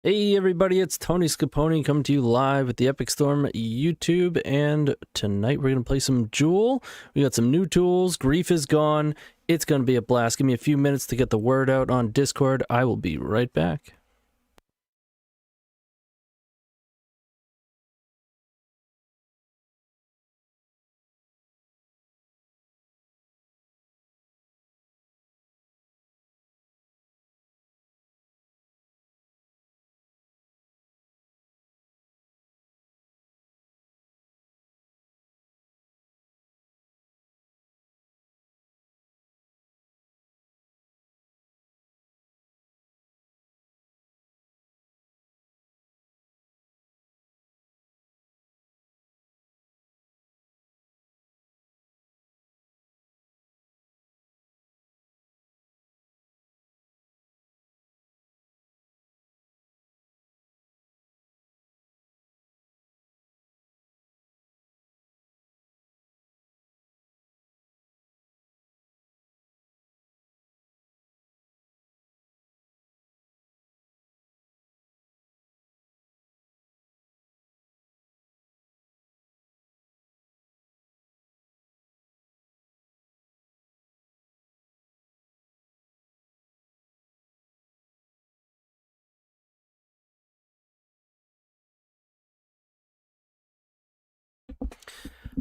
Hey everybody, it's TonyScapone coming to you live with the Epic Storm YouTube, and tonight we're going to play some Jewel. We got some new tools, Grief is gone, it's going to be a blast. Give me a few minutes to get the word out on Discord. I will be right back.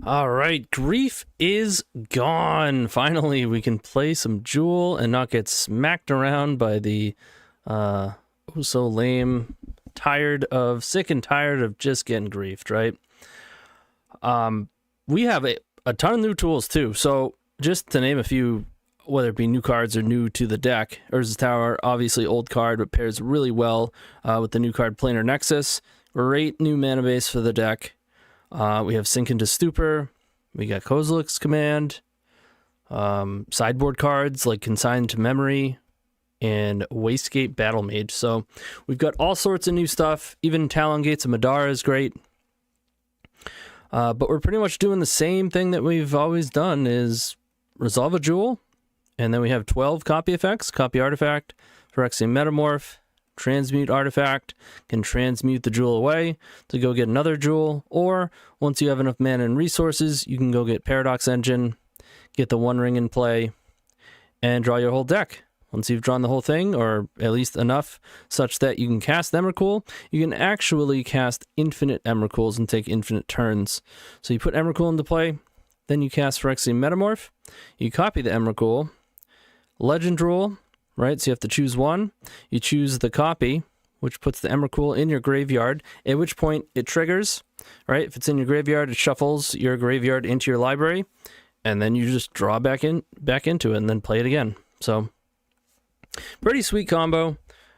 Alright, Grief is gone. Finally, we can play some Jewel and not get smacked around by the oh so lame, sick and tired of just getting griefed, right? We have a ton of new tools too, so just to name a few, whether it be new cards or new to the deck. Urza's Tower, obviously old card, but pairs really well with the new card Planar Nexus. Great new mana base for the deck. We have Sink into Stupor. We got Kozilek's Command. Sideboard cards like Consigned to Memory and Wastegate Battle Mage. So we've got all sorts of new stuff. Even Talon Gates of Madara is great. But we're pretty much doing the same thing that we've always done, is resolve a Jewel. And then we have 12 copy effects. Copy Artifact, Phyrexian Metamorph, Transmute Artifact, can transmute the Jewel away to go get another Jewel, or once you have enough mana and resources, you can go get Paradox Engine, get the One Ring in play, and draw your whole deck. Once you've drawn the whole thing, or at least enough such that you can cast Emrakul, you can actually cast infinite Emrakuls and take infinite turns. So you put Emrakul into play, then you cast Phyrexian Metamorph, you copy the Emrakul, Legend Rule, right, so you have to choose one. You choose the copy, which puts the Emrakul in your graveyard, at which point it triggers, right? If it's in your graveyard, it shuffles your graveyard into your library, and then you just draw back into it and then play it again. So, pretty sweet combo.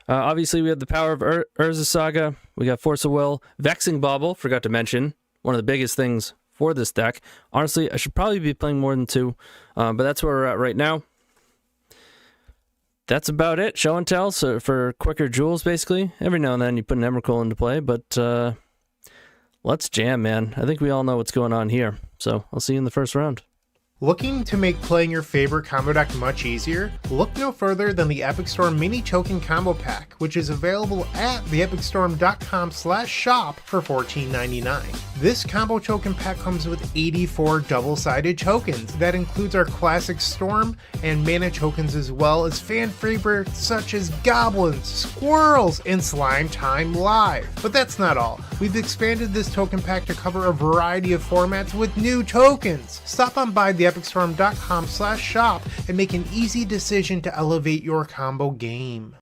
Obviously, we have the power of Urza Saga. We got Force of Will. Vexing Bauble, forgot to mention, one of the biggest things for this deck. Honestly, I should probably be playing more than two, but that's where we're at right now. That's about it. Show and tell, so for quicker Jewels, basically. Every now and then you put an Emrakul into play, but let's jam, man. I think we all know what's going on here. So I'll see you in the first round. Looking to make playing your favorite combo deck much easier? Look no further than the Epic Storm Mini Token Combo Pack, which is available at theepicstorm.com/shop for $14.99. This combo token pack comes with 84 double-sided tokens. That includes our classic Storm and mana tokens, as well as fan favorites such as Goblins, Squirrels, and Slime Time Live. But that's not all. We've expanded this token pack to cover a variety of formats with new tokens. Stop on by theepicstorm.com/shop and make an easy decision to elevate your combo game.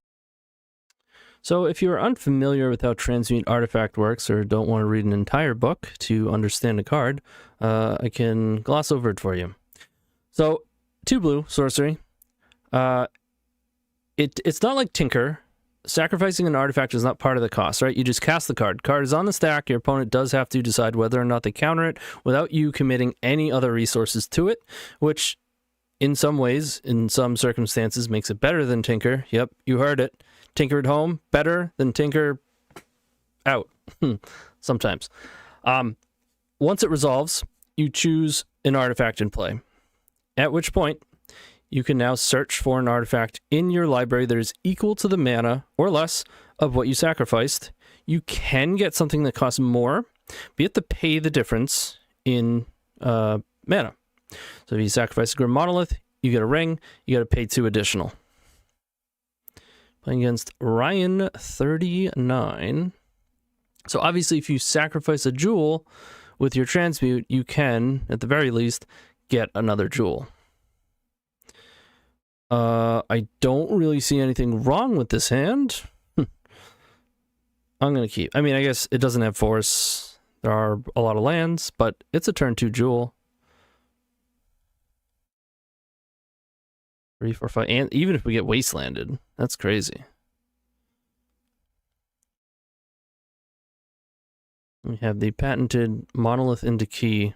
So if you're unfamiliar with how Transmute Artifact works, or don't want to read an entire book to understand a card, I can gloss over it for you. So 2 blue sorcery. It's not like Tinker. Sacrificing an artifact is not part of the cost, right? You just cast the card. Card is on the stack. Your opponent does have to decide whether or not they counter it without you committing any other resources to it, which in some ways, in some circumstances, makes it better than Tinker. Yep, you heard it. Tinker at home, better than Tinker out. Sometimes. Once it resolves, you choose an artifact in play, at which point you can now search for an artifact in your library that is equal to the mana or less of what you sacrificed. You can get something that costs more, but you have to pay the difference in mana. So if you sacrifice a Grim Monolith, you get a ring, you got to pay 2 additional. Playing against Ryan 39. So obviously if you sacrifice a jewel with your transmute, you can, at the very least, get another jewel. I don't really see anything wrong with this hand. I'm going to keep. I mean, I guess it doesn't have force. There are a lot of lands, but it's a turn 2 jewel. 3, 4, 5, and even if we get wastelanded, that's crazy. We have the patented Monolith into Key.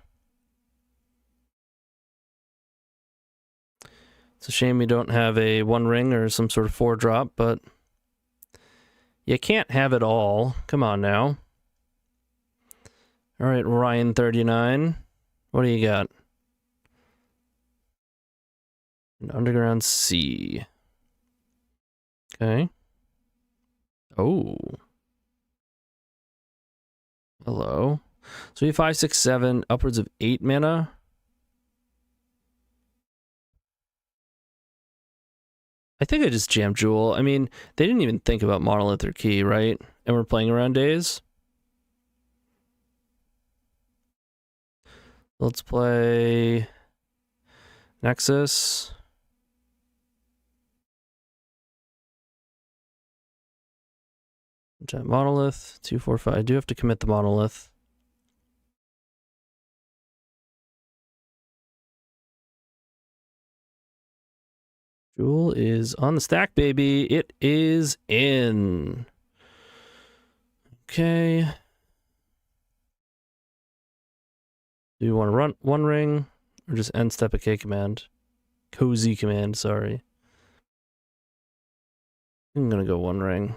It's a shame we don't have a 1 ring or some sort of 4-drop, but you can't have it all. Come on now. All right, Ryan 39. What do you got? An Underground Sea. Okay. Oh. Hello. So we have 5, 6, 7, upwards of 8 mana. I think I just jammed Jewel. I mean, they didn't even think about Monolith or Key, right? And we're playing around days. Let's play Nexus. Monolith, 2, 4, 5. I do have to commit the Monolith. Jewel is on the stack, baby. It is in. Okay. Do you want to run 1 ring or just end step a K command? Cozy command, sorry. I'm going to go 1 ring.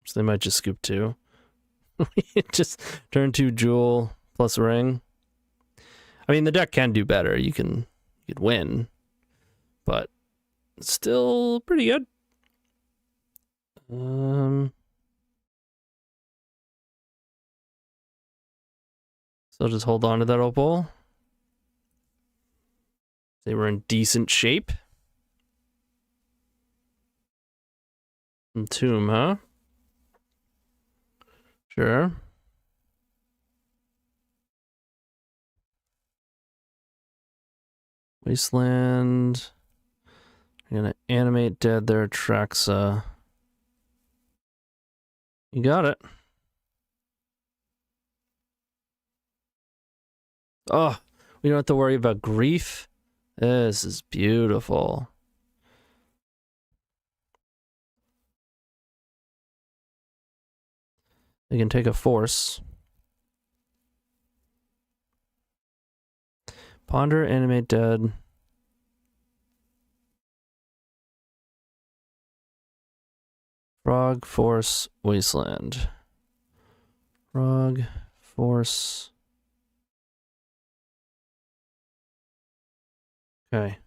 So they might just scoop 2. Just turn 2 jewel plus ring. I mean, the deck can do better. You could win, but still pretty good. So I'll just hold on to that opal. They were in decent shape. Tomb, huh? Sure. Wasteland. I'm gonna animate dead there, Traxa. You got it. Oh, we don't have to worry about grief. This is beautiful. We can take a force. Ponder, animate dead. Frog, force, wasteland. Frog, force. Okay.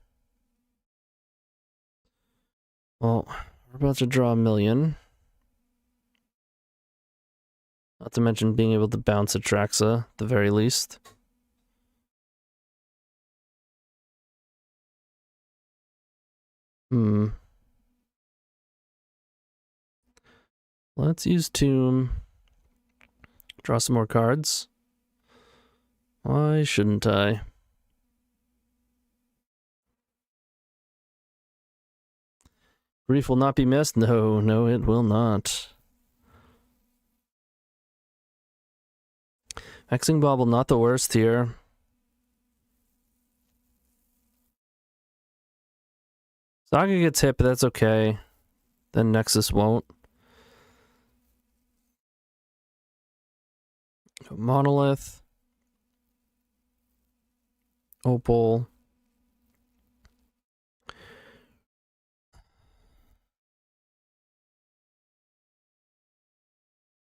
Well, we're about to draw 1,000,000. Not to mention being able to bounce a Traxa, at the very least. Let's use Tomb. Draw some more cards. Why shouldn't I? Grief will not be missed? No, no, it will not. Vexing Bauble, not the worst here. Saga gets hit, but that's okay. Then Nexus won't. Monolith. Opal.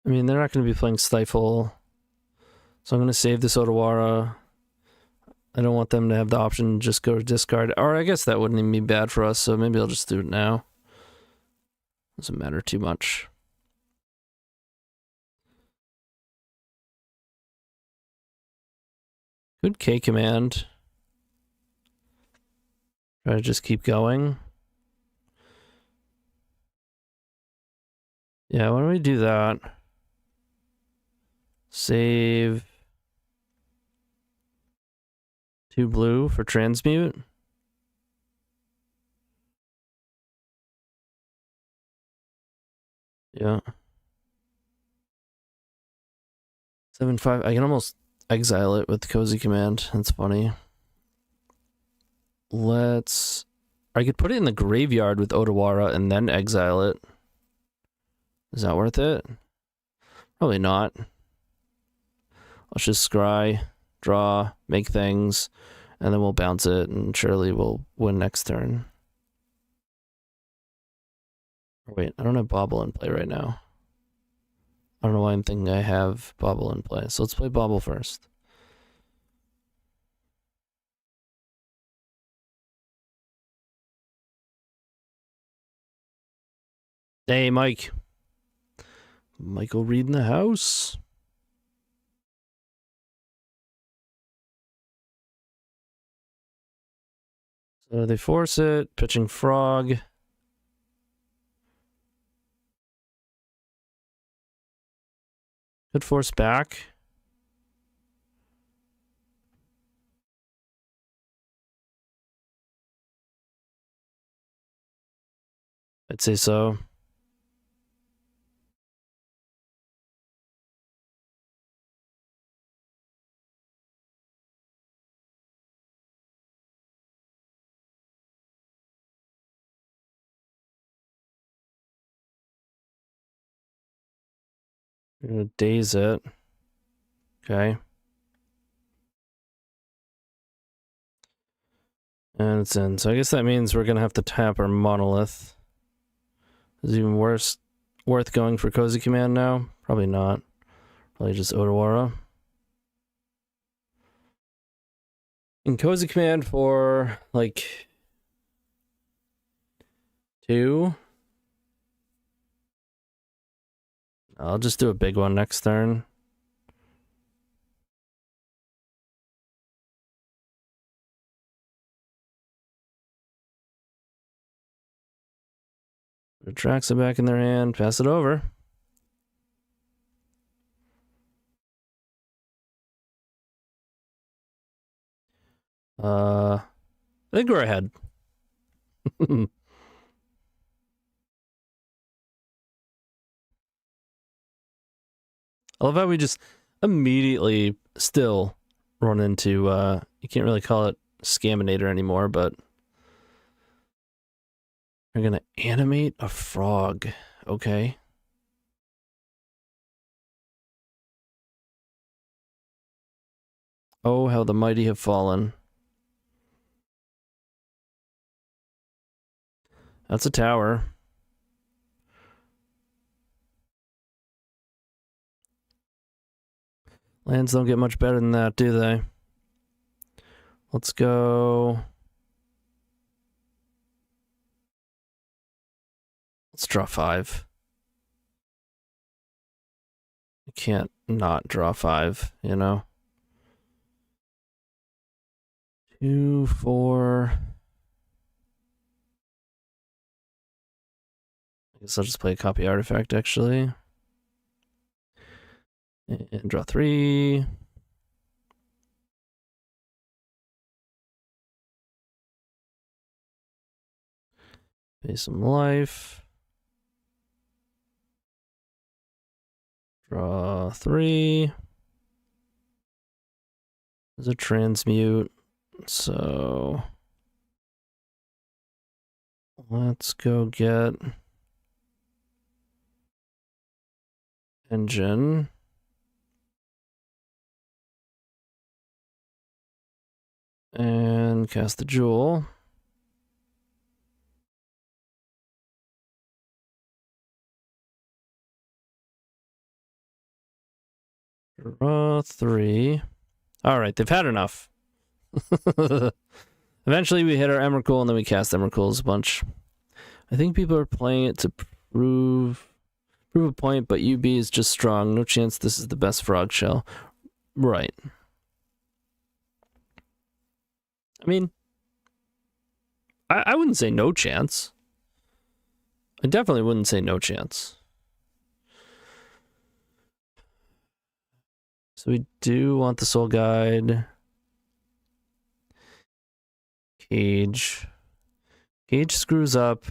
I mean, they're not going to be playing Stifle. So I'm going to save this Otawara. I don't want them to have the option to just go to discard. Or I guess that wouldn't even be bad for us, so maybe I'll just do it now. Doesn't matter too much. Good K command. Try to just keep going. Yeah, why don't we do that? Save 2 blue for Transmute. Yeah. 7/5. I can almost exile it with the Cozy command. That's funny. I could put it in the graveyard with Otawara and then exile it. Is that worth it? Probably not. Let's just scry, draw, make things, and then we'll bounce it, and surely we'll win next turn. Wait, I don't have Bauble in play right now. I don't know why I'm thinking I have Bauble in play. So let's play Bauble first. Hey, Mike. Michael Reed in the house. So they force it, pitching Frog. Could force back. I'd say so. We're gonna daze it. Okay. And it's in. So I guess that means we're gonna have to tap our Monolith. Is it even worth going for Cozy Command now? Probably not. Probably just Otawara. And Cozy Command for like 2. I'll just do a big one next turn. Retracts it back in their hand, pass it over. I think we're ahead. I love how we just immediately still run into, you can't really call it Scaminator anymore, but we're gonna animate a frog. Okay. Oh, how the mighty have fallen. That's a tower. Lands don't get much better than that, do they? Let's go. Let's draw 5. I can't not draw 5, you know? 2, 4. I guess I'll just play a copy artifact, actually. And draw 3. Pay some life. Draw 3. There's a transmute. So let's go get engine. And cast the jewel. Draw 3. All right, they've had enough. Eventually we hit our Emrakul and then we cast Emrakuls a bunch. I think people are playing it to prove a point, but UB is just strong. No chance this is the best frog shell. Right. I mean, I wouldn't say no chance. I definitely wouldn't say no chance. So we do want the Soul Guide. Cage. Cage screws up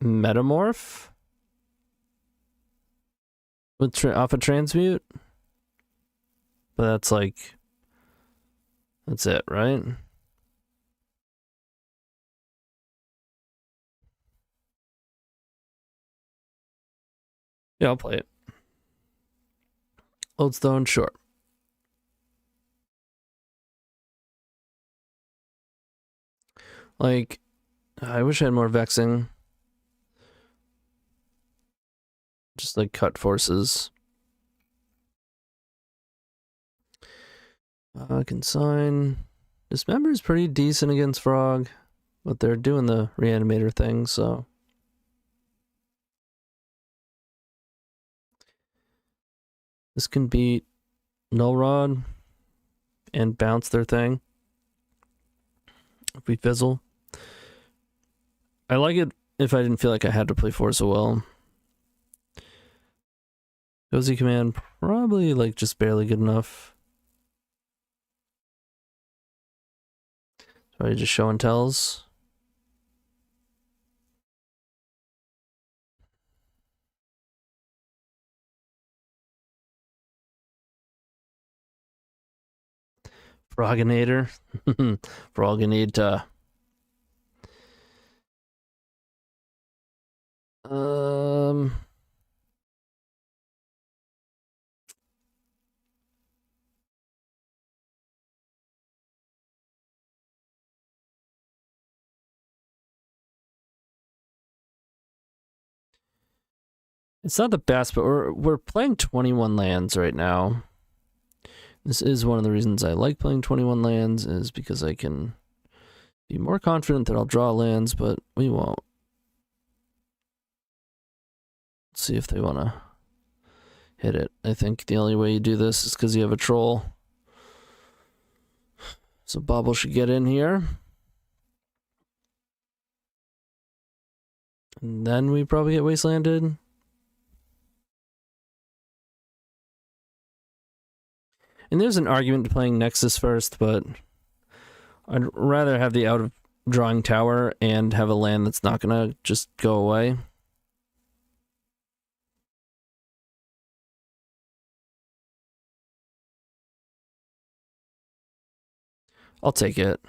Metamorph. With off a Transmute. But that's like... That's it, right? Yeah, I'll play it. Oldstone, sure. Like, I wish I had more Vexing. Just like cut forces. Consign. Dismember is pretty decent against Frog, but they're doing the reanimator thing, so. This can beat Null Rod and bounce their thing. If we fizzle. I like it if I didn't feel like I had to play Force of Will. Cozy Command, probably like just barely good enough. Probably just show and tells. Froginator. Froginator. It's not the best, but we're playing 21 lands right now. This is one of the reasons I like playing 21 lands, is because I can be more confident that I'll draw lands, but we won't. Let's see if they want to hit it. I think the only way you do this is because you have a troll. So Bauble should get in here. And then we probably get wastelanded. And there's an argument to playing Nexus first, but I'd rather have the out of drawing tower and have a land that's not gonna just go away. I'll take it.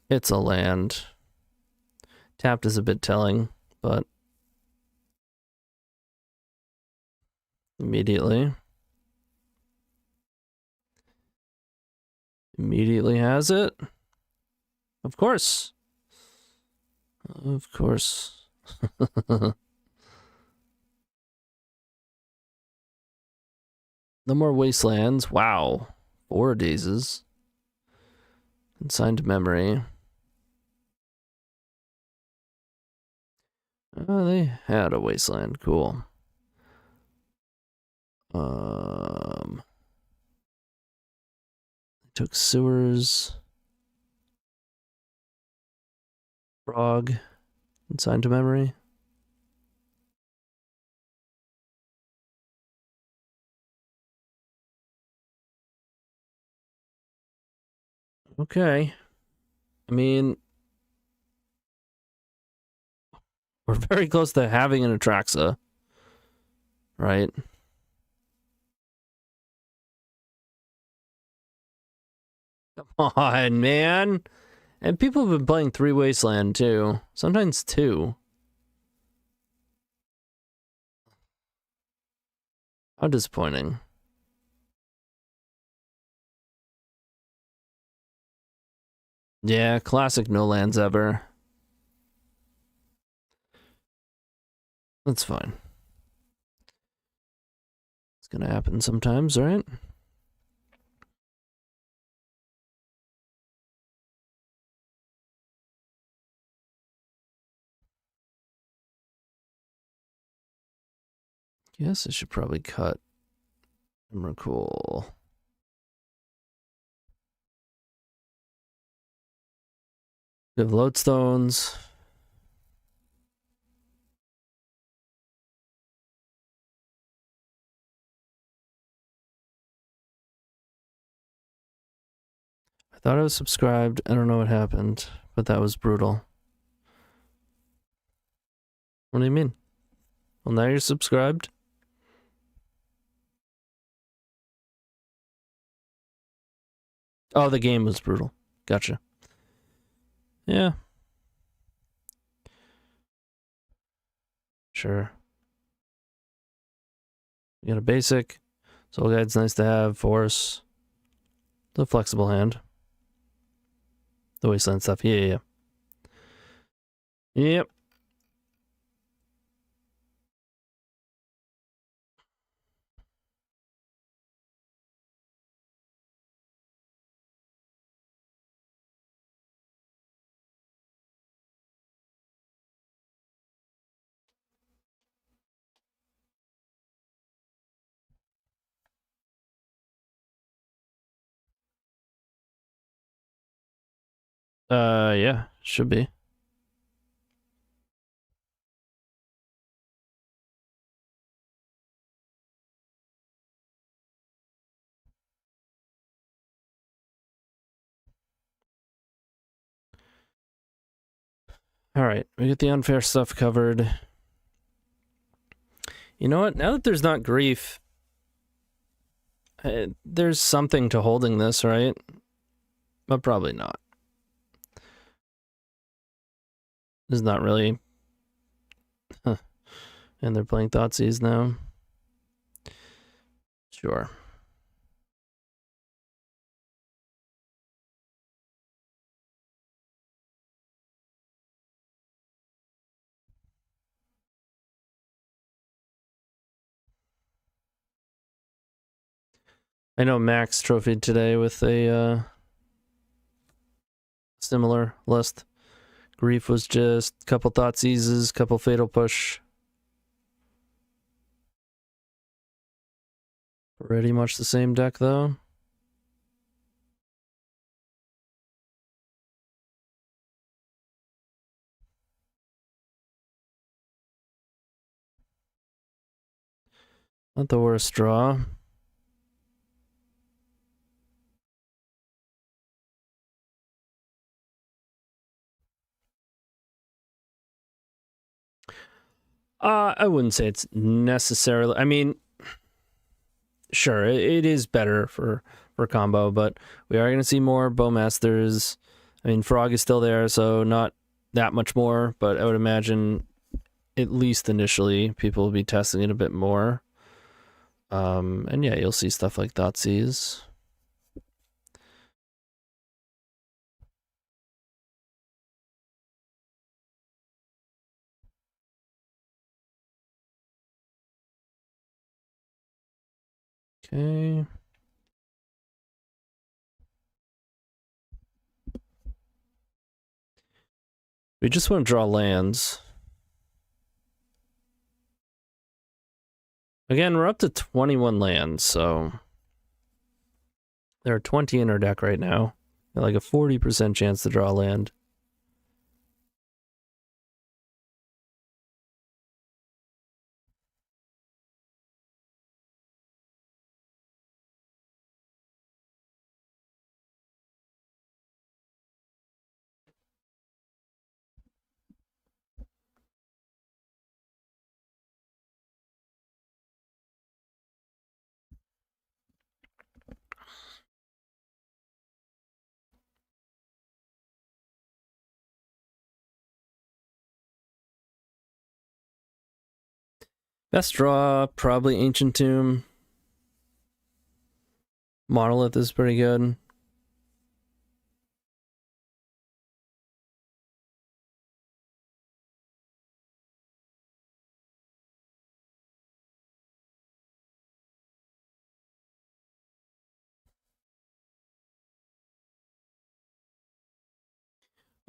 It's a land. Tapped is a bit telling, but immediately has it. Of course. Of course. No more wastelands. Wow. 4 dazes. Consigned memory. Oh, they had a wasteland. Cool. Took sewers. Frog. Consigned to memory. Okay. I mean, we're very close to having an Atraxa, right? Come on, man. And people have been playing 3 Wasteland, too. Sometimes 2. How disappointing. Yeah, classic no lands ever. That's fine. gonna happen sometimes, right? Guess I should probably cut Emrakul. We have lodestones. I thought I was subscribed. I don't know what happened, but that was brutal. What do you mean? Well, now you're subscribed? Oh, the game was brutal. Gotcha. Yeah. Sure. You got a basic. Soul Guide's nice to have. Force. The flexible hand. The wasteland stuff. Yeah. Yep. Yeah. Should be. All right, we get the unfair stuff covered. You know what? Now that there's not grief, there's something to holding this, right? But probably not. There's not really. Huh. And they're playing Thoughtseize now. Sure. I know Max trophied today with a similar list. Grief was just a couple Thoughtseizes, couple Fatal Push. Pretty much the same deck, though. Not the worst draw. I wouldn't say it's necessarily. I mean, sure, it is better for combo, but we are going to see more Bowmasters. I mean, Frog is still there, so not that much more, but I would imagine at least initially people will be testing it a bit more. And yeah, you'll see stuff like Thoughtseize. Okay. We just want to draw lands. Again, we're up to 21 lands, so there are 20 in our deck right now. Like a 40% chance to draw land. Best draw, probably Ancient Tomb. Monolith is pretty good.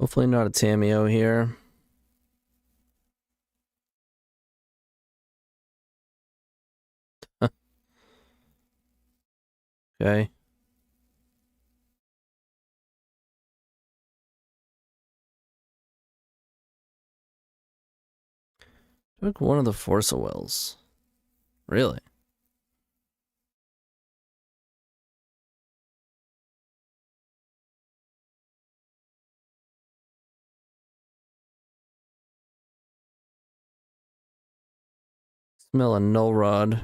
Hopefully not a Tameo here. Okay. Took one of the Force of Wills. Really? Smell a null rod.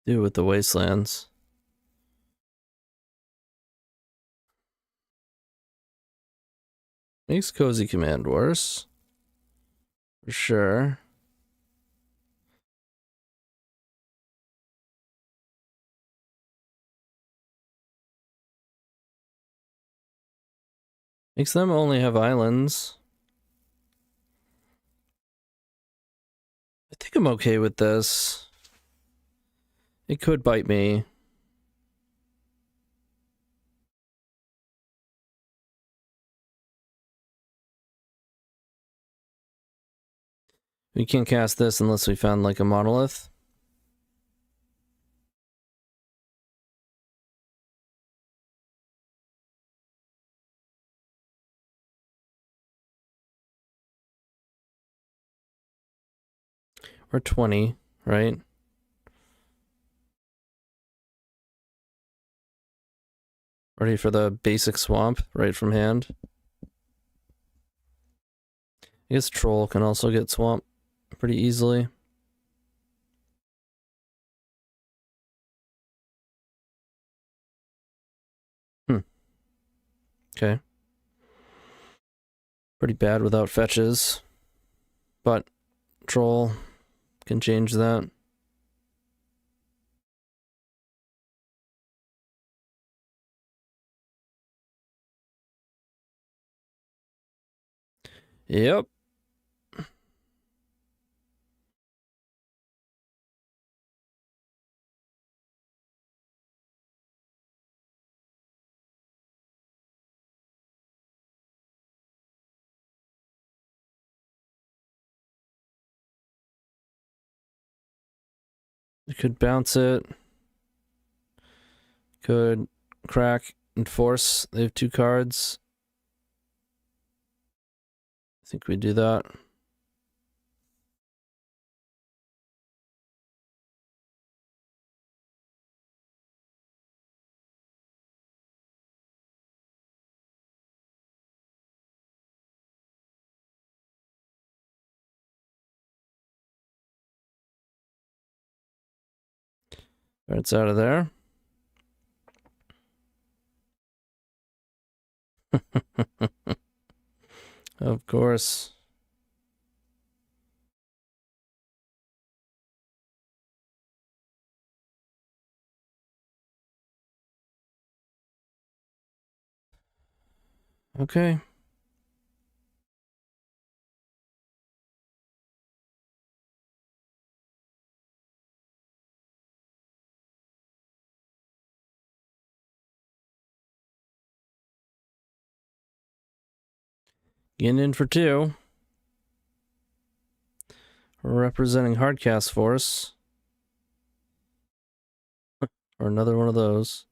Do with the Wastelands. Makes Cozy Command worse. For sure. Makes them only have islands. I think I'm okay with this. It could bite me. We can't cast this unless we found like a monolith. Or 20, right? Ready for the basic swamp right from hand. I guess Troll can also get swamp pretty easily. Okay. Pretty bad without fetches. But Troll can change that. Yep. You could bounce it. Could crack and force. They have 2 cards. I think we do that. It's out of there. Of course. Okay. Getting in for 2. Representing Hardcast Force. Or another one of those.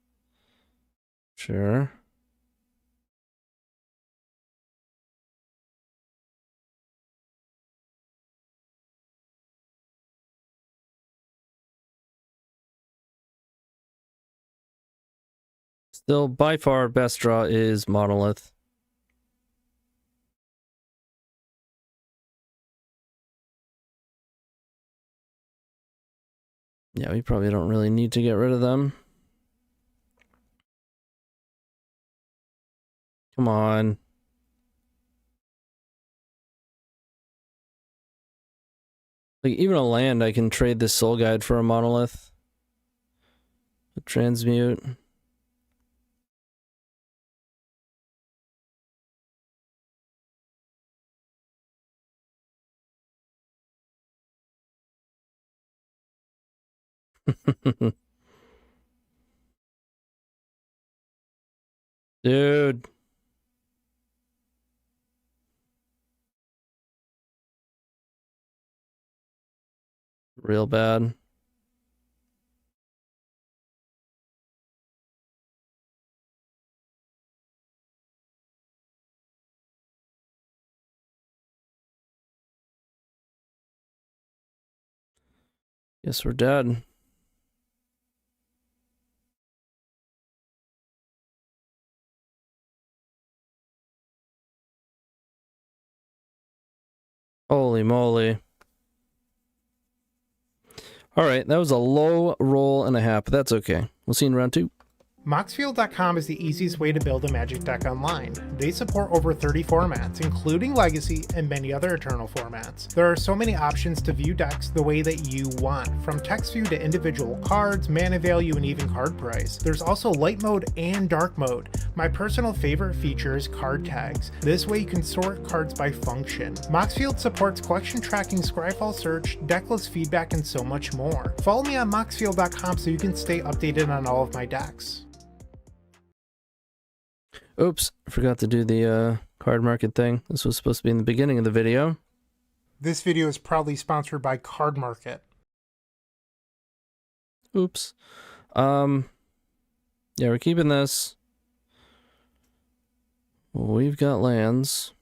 Sure. Still, by far, best draw is Monolith. Yeah, we probably don't really need to get rid of them. Come on. Like, even a land, I can trade this Soul Guide for a Monolith. A Transmute. Dude. Real bad. Guess we're dead. Holy moly. All right, that was a low roll and a half, but that's okay. We'll see you in round 2. Moxfield.com is the easiest way to build a Magic deck online. They support over 30 formats, including Legacy and many other Eternal formats. There are so many options to view decks the way that you want, from text view to individual cards, mana value, and even card price. There's also light mode and dark mode. My personal favorite feature is card tags. This way you can sort cards by function. Moxfield supports collection tracking, Scryfall search, decklist feedback, and so much more. Follow me on Moxfield.com so you can stay updated on all of my decks. Oops, I forgot to do the card market thing. This was supposed to be in the beginning of the video. This video is proudly sponsored by Card Market. Oops. Yeah, we're keeping this. We've got lands.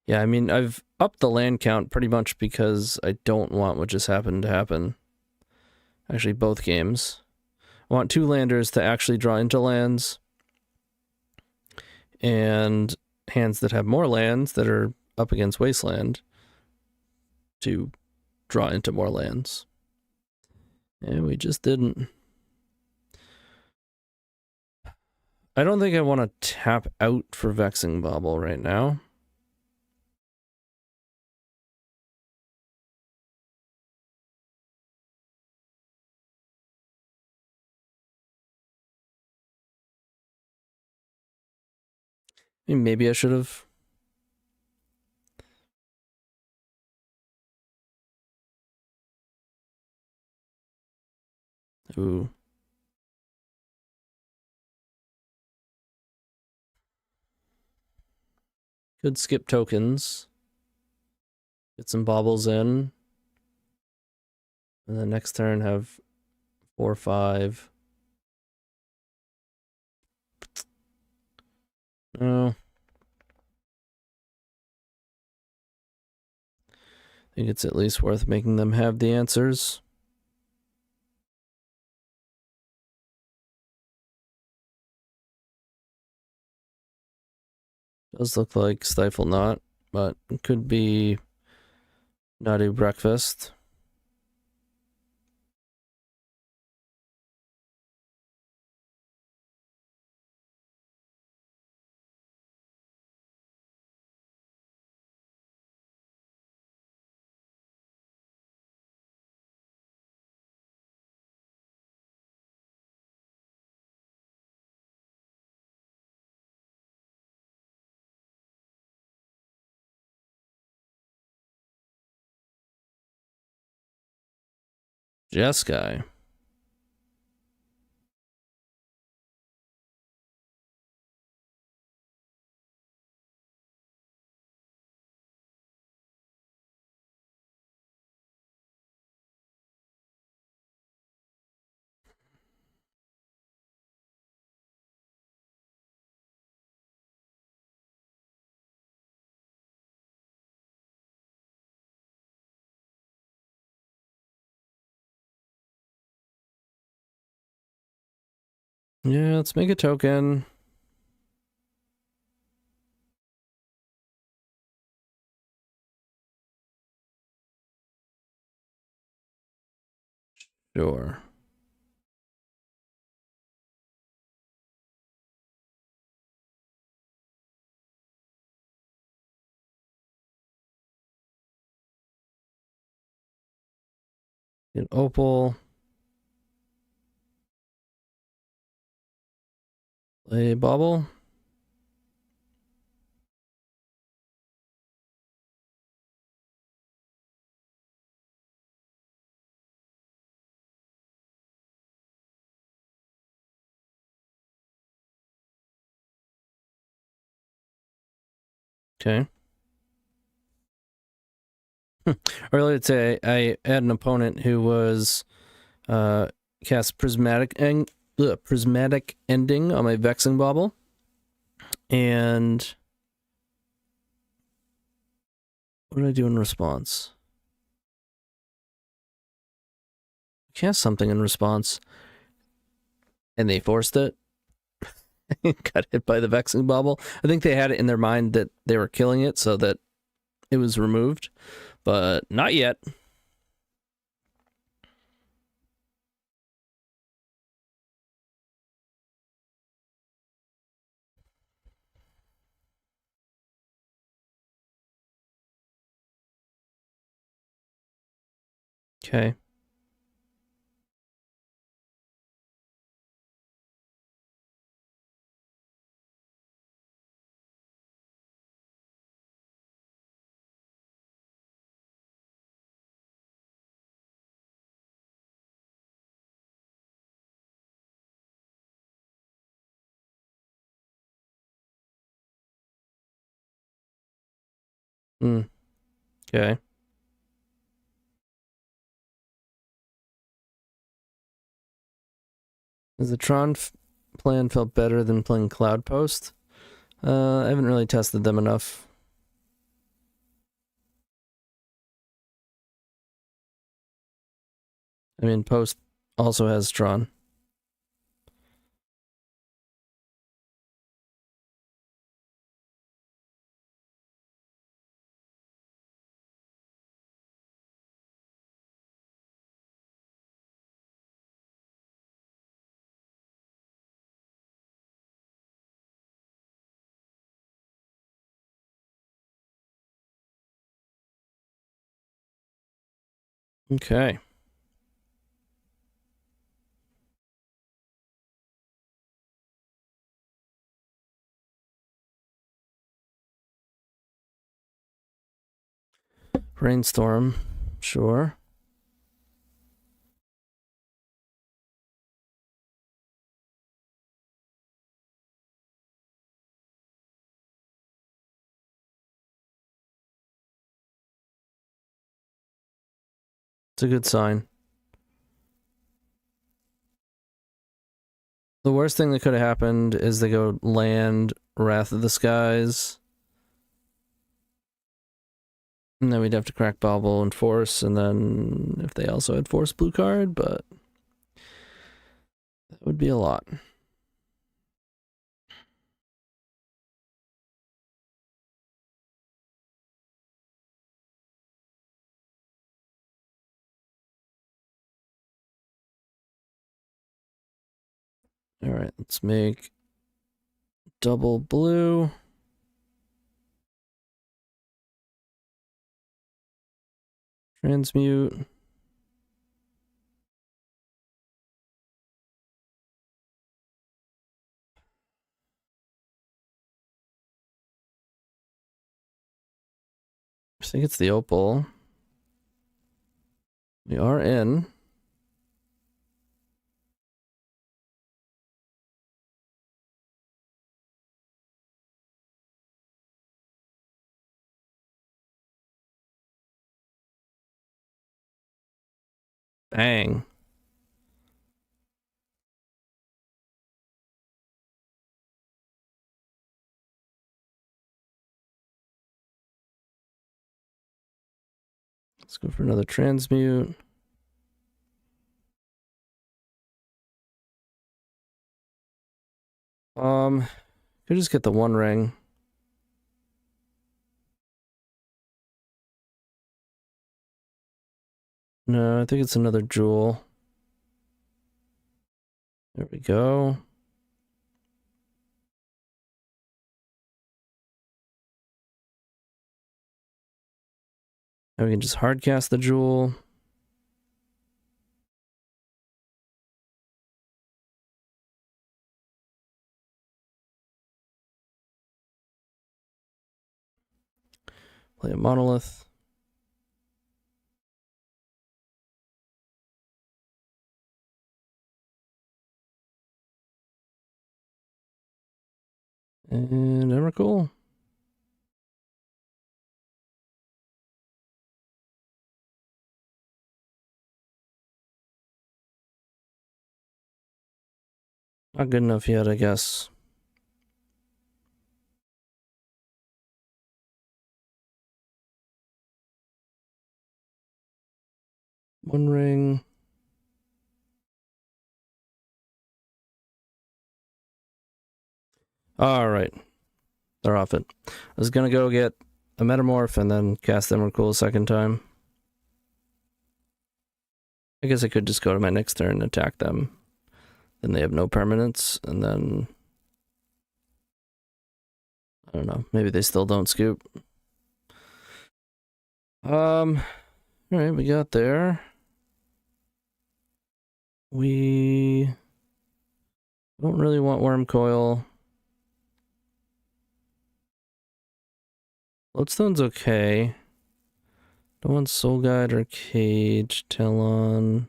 Yeah, I mean, I've upped the land count pretty much because I don't want what just happened to happen. Actually, both games. I want 2 landers to actually draw into lands. And hands that have more lands that are up against Wasteland to draw into more lands. And we just didn't. I don't think I want to tap out for Vexing Bauble right now. I mean, maybe I should have. Ooh. Could skip tokens. Get some baubles in. And then next turn have 4 or 5. No. I think it's at least worth making them have the answers. Does look like Stifle Not, but it could be Naughty Breakfast. Jeskai. Yeah, let's make a token. Sure. Get Opal. Play Bauble. Okay. Earlier today, I had an opponent who was cast prismatic ending on my Vexing Bauble, and what did I do in response? Cast something in response, and they forced it. Got hit by the Vexing Bauble. I think they had it in their mind that they were killing it, so that it was removed, but not yet. Okay. Okay. Has the Tron plan felt better than playing Cloud Post? I haven't really tested them enough. I mean, Post also has Tron. Okay. Brainstorm. Sure. It's a good sign. The worst thing that could have happened is they go land Wrath of the Skies. And then we'd have to crack Bauble and Force, and then if they also had Force blue card, but that would be a lot. Alright, let's make double blue. Transmute. I think it's the Opal. We are in. Bang. Let's go for another transmute. Could just get the one ring. No, I think it's another jewel. There we go. Now we can just hardcast the jewel. Play a monolith. And Emrakul. Not good enough yet, I guess. One ring. Alright. They're off it. I was gonna go get a Metamorph and then cast Emrakul a second time. I guess I could just go to my next turn and attack them. Then they have no permanents, and then... I don't know, maybe they still don't scoop. Alright, we got there. We don't really want Worm Coil. Lodestone's okay. Don't want Soul Guide or Cage, Talon.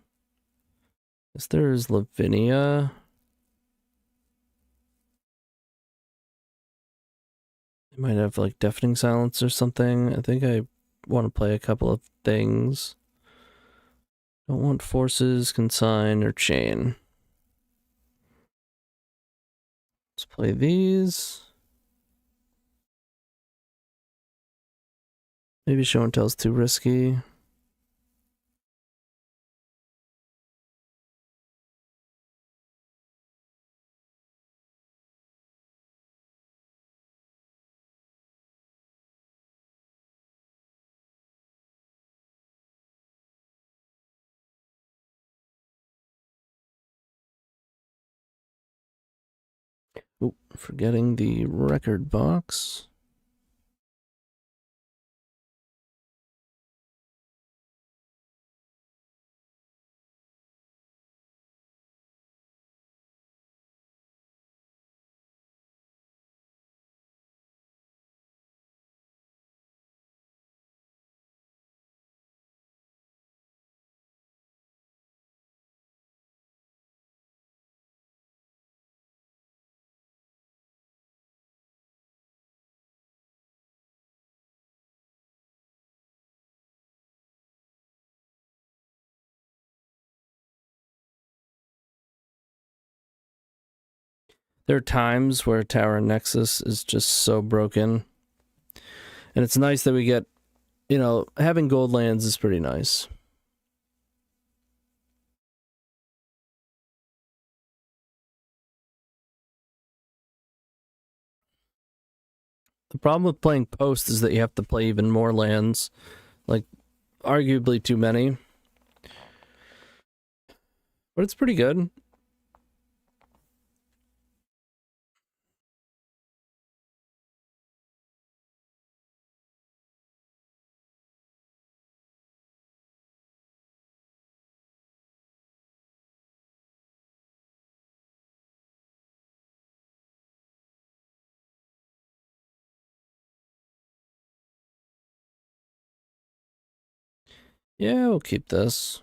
Guess there's Lavinia. They might have like Deafening Silence or something. I think I want to play a couple of things. Don't want Forces, Consign, or Chain. Let's play these. Maybe Show and Tell's too risky. Oh, forgetting the record box. There are times where Tower and Nexus is just so broken. And it's nice that we get, you know, having gold lands is pretty nice. The problem with playing Post is that you have to play even more lands. Like, arguably too many. But it's pretty good. Yeah, we'll keep this.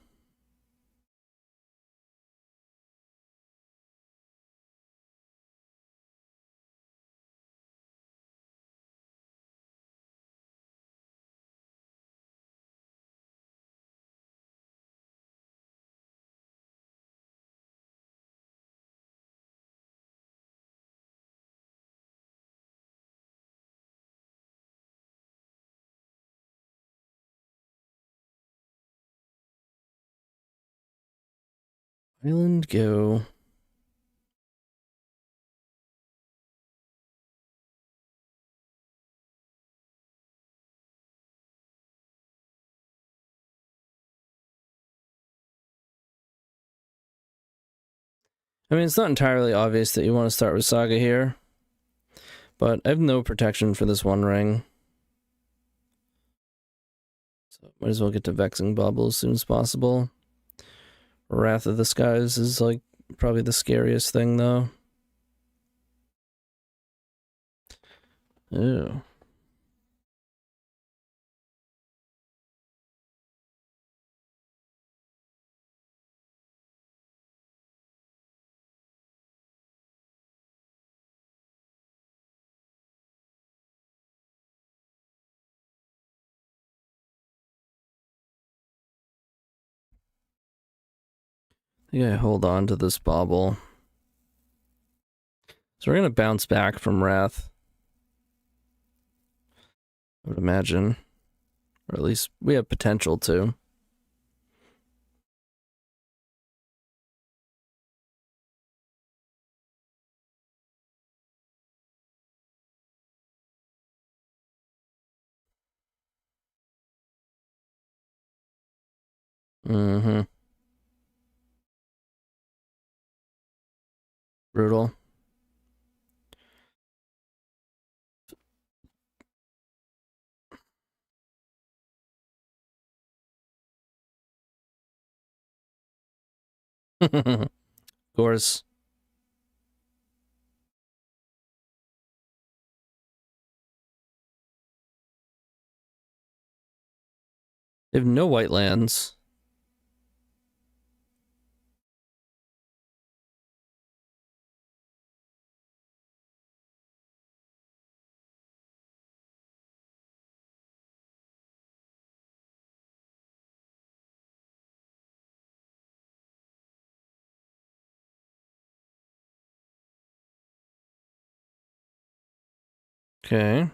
Island go. I mean, it's not entirely obvious that you want to start with Saga here. But I have no protection for this one ring. So might as well get to Vexing Bauble as soon as possible. Wrath of the Skies is like probably the scariest thing though. Ew. I think I hold on to this Bauble. So we're going to bounce back from Wrath, I would imagine. Or at least we have potential to. Mm-hmm. Brutal. Of course. They have no white lands. Okay.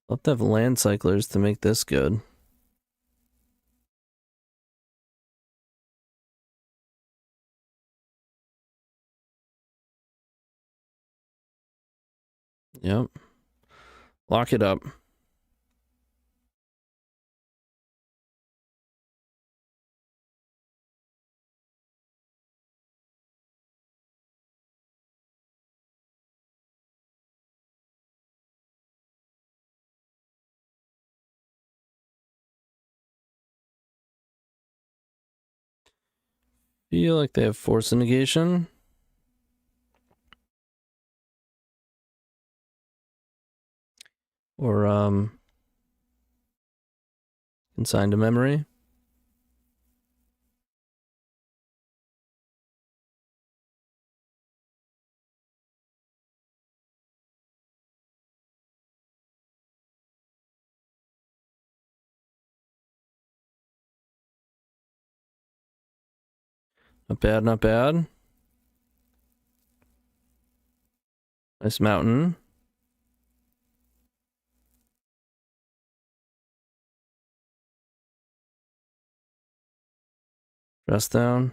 I'll have to have land cyclers to make this good. Yep. Lock it up. Feel like they have force negation. Or consigned to memory. Not bad, not bad. Nice mountain. Dress down.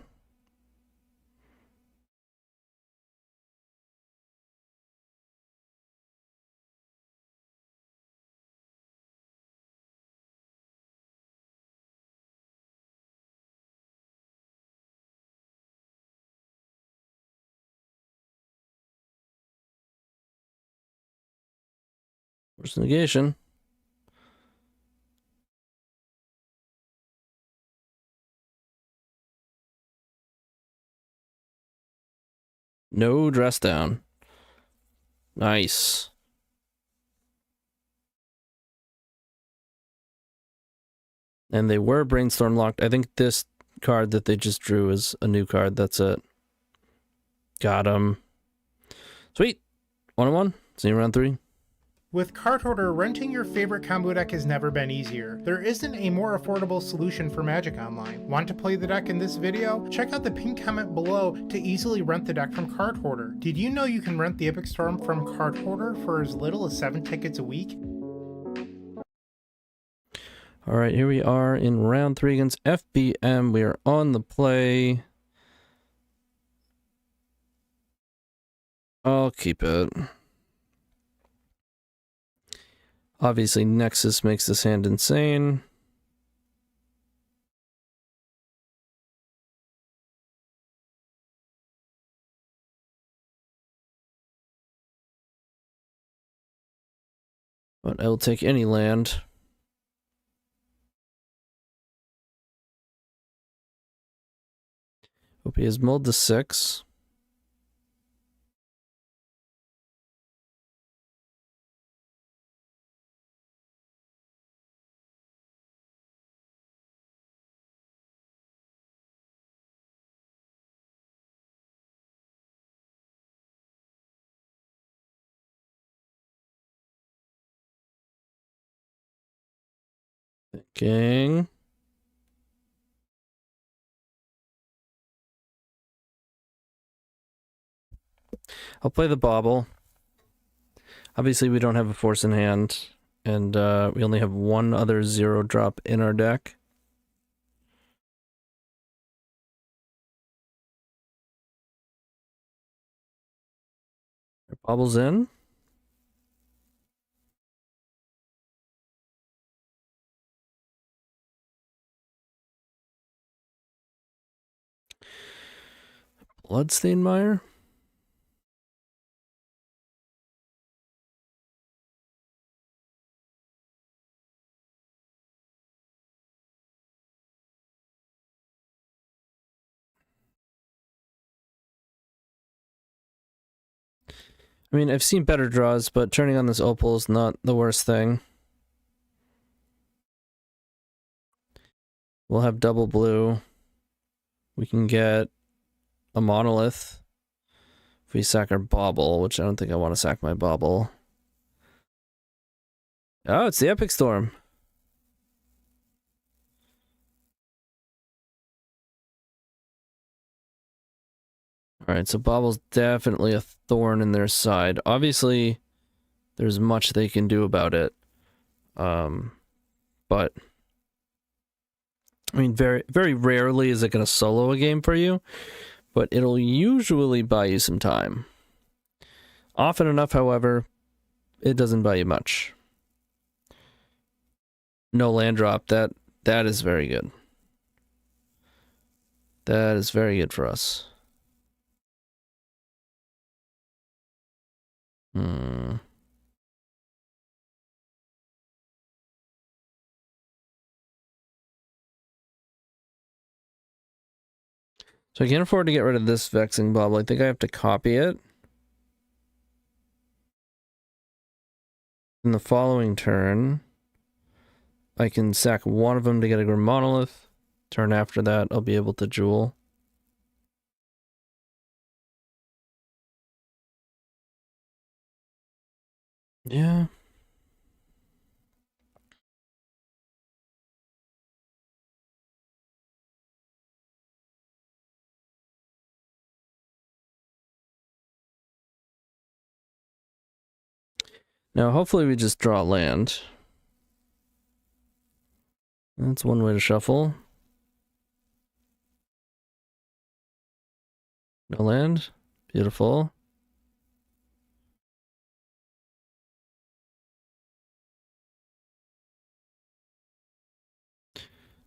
Force negation. No dress down. Nice. And they were brainstorm locked. I think this card that they just drew is a new card. That's it. Got him. Sweet. 1-1. See you round 3. With Card Hoarder, renting your favorite combo deck has never been easier. There isn't a more affordable solution for Magic Online. Want to play the deck in this video? Check out the pinned comment below to easily rent the deck from Card Hoarder. Did you know you can rent the Epic Storm from Card Hoarder for as little as 7 tickets a week? All right, here we are in round 3 against FBM. We are on the play. I'll keep it. Obviously, Nexus makes this hand insane. But I'll take any land. Hope he has mulled to 6. Thinking. I'll play the Bauble. Obviously, we don't have a force in hand, and we only have one other 0-drop in our deck. Bauble's in. Bloodstained Mire. I mean, I've seen better draws, but turning on this Opal is not the worst thing. We'll have double blue. We can get a Monolith if we sack our Bauble, which I don't think I want to sack my Bauble. Oh, it's the Epic Storm. Alright, so Bauble's definitely a thorn in their side. Obviously, there's much they can do about it. But I mean, very, very rarely is it going to solo a game for you, but it'll usually buy you some time. Often enough, however, it doesn't buy you much. No land drop, that is very good. That is very good for us. So I can't afford to get rid of this Vexing Bauble. I think I have to copy it. In the following turn, I can sack one of them to get a Grim Monolith. Turn after that, I'll be able to Jewel. Yeah. Now, hopefully we just draw land. That's one way to shuffle. No land. Beautiful.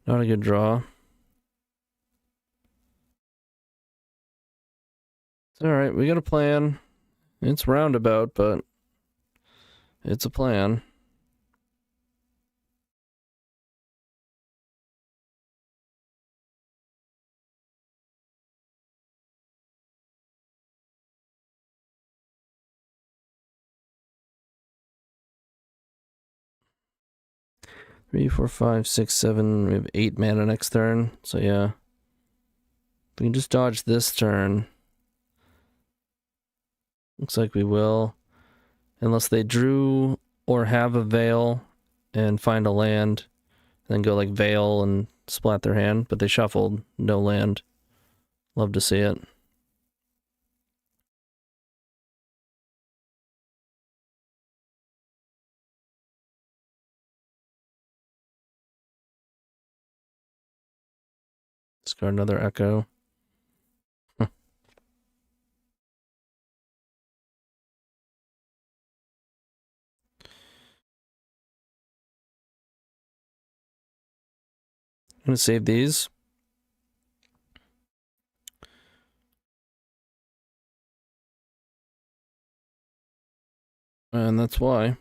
Not a good draw. It's alright, we got a plan. It's roundabout, but it's a plan. Three, four, five, six, seven. We have 8 mana next turn. So yeah. We can just dodge this turn. Looks like we will. Unless they drew or have a Veil and find a land. And then go like Veil and splat their hand. But they shuffled. No land. Love to see it. Discard another Echo. I'm gonna save these. And that's why.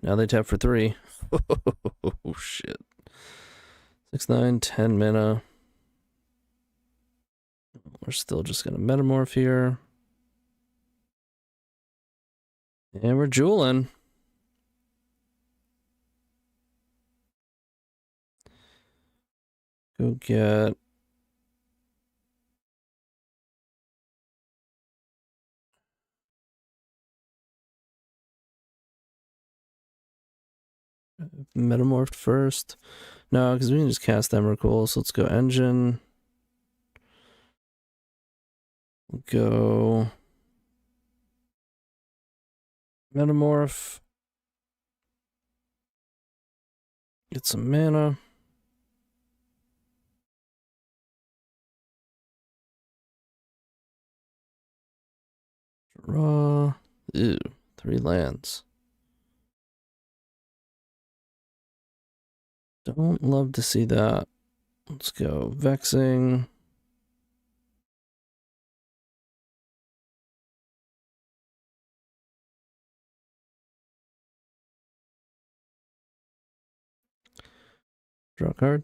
Now they tap for 3. Oh shit. 6, 9, 10 mana. We're still just gonna Metamorph here. And we're jeweling. Go get Metamorphed first. No, because we can just cast Emrakul, so let's go Engine. We'll go Metamorph. Get some mana. Draw. Ew, 3 lands. Don't love to see that. Let's go. Vexing. Draw a card.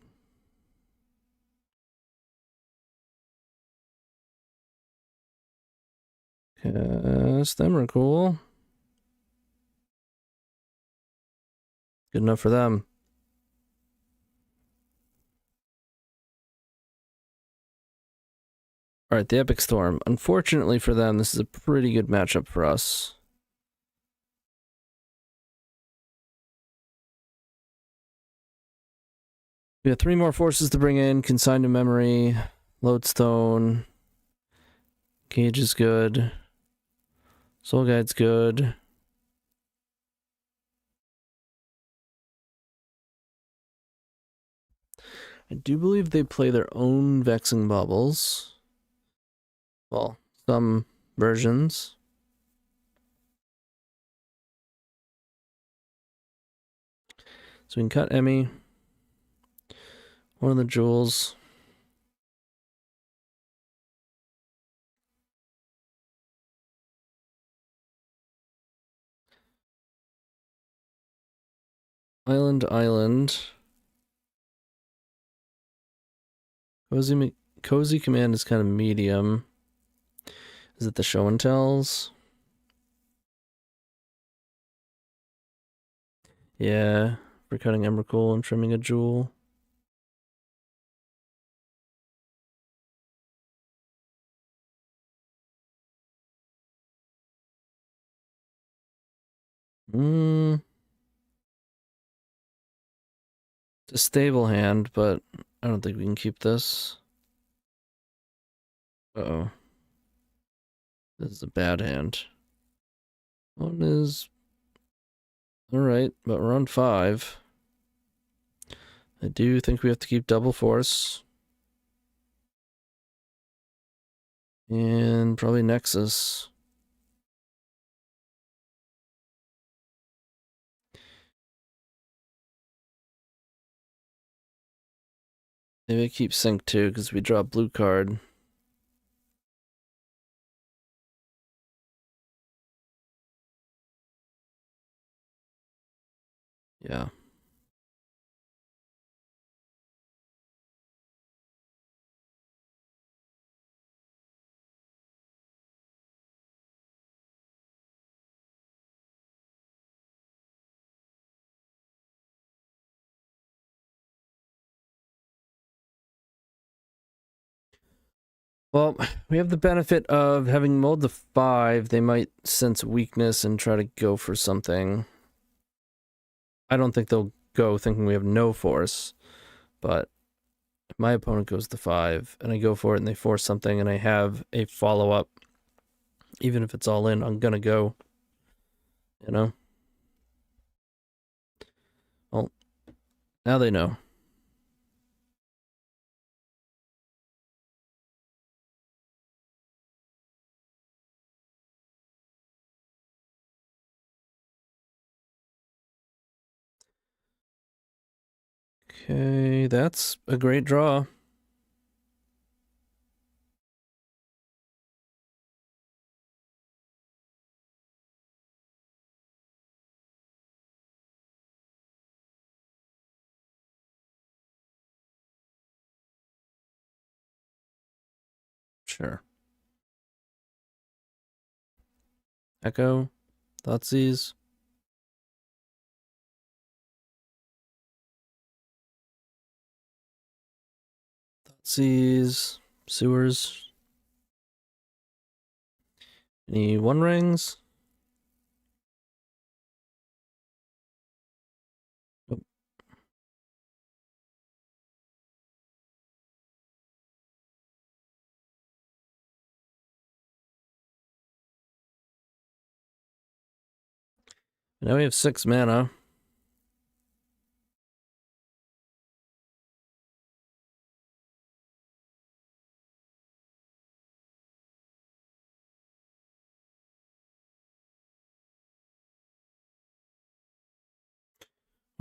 Cast Emrakul. Good enough for them. Alright, the Epic Storm. Unfortunately for them, this is a pretty good matchup for us. We have 3 more forces to bring in. Consign to Memory. Lodestone. Cage is good. Soul Guide's good. I do believe they play their own Vexing Baubles. Well, some versions. So we can cut Emmy. One of the jewels. Island. Cozy Command is kind of medium. Is it the show and tells? Yeah, for cutting Emrakul and trimming a jewel. It's a stable hand, but I don't think we can keep this. Uh-oh. This is a bad hand. One is... Alright, but we're on 5. I do think we have to keep double force. And probably Nexus. Maybe I keep sync too, because we draw a blue card. Yeah. Well, we have the benefit of having mulled the 5. They might sense weakness and try to go for something. I don't think they'll go thinking we have no force, but if my opponent goes to 5 and I go for it and they force something and I have a follow-up, even if it's all in, I'm gonna go, you know? Well, now they know. Okay, that's a great draw. Sure. Echo, Thoughtseize. Thoughtseize, Sewers. Any One Rings? Nope. Now we have 6 mana.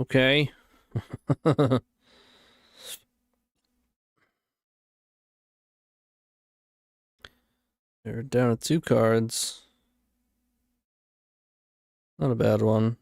Okay. They're down to 2 cards. Not a bad one.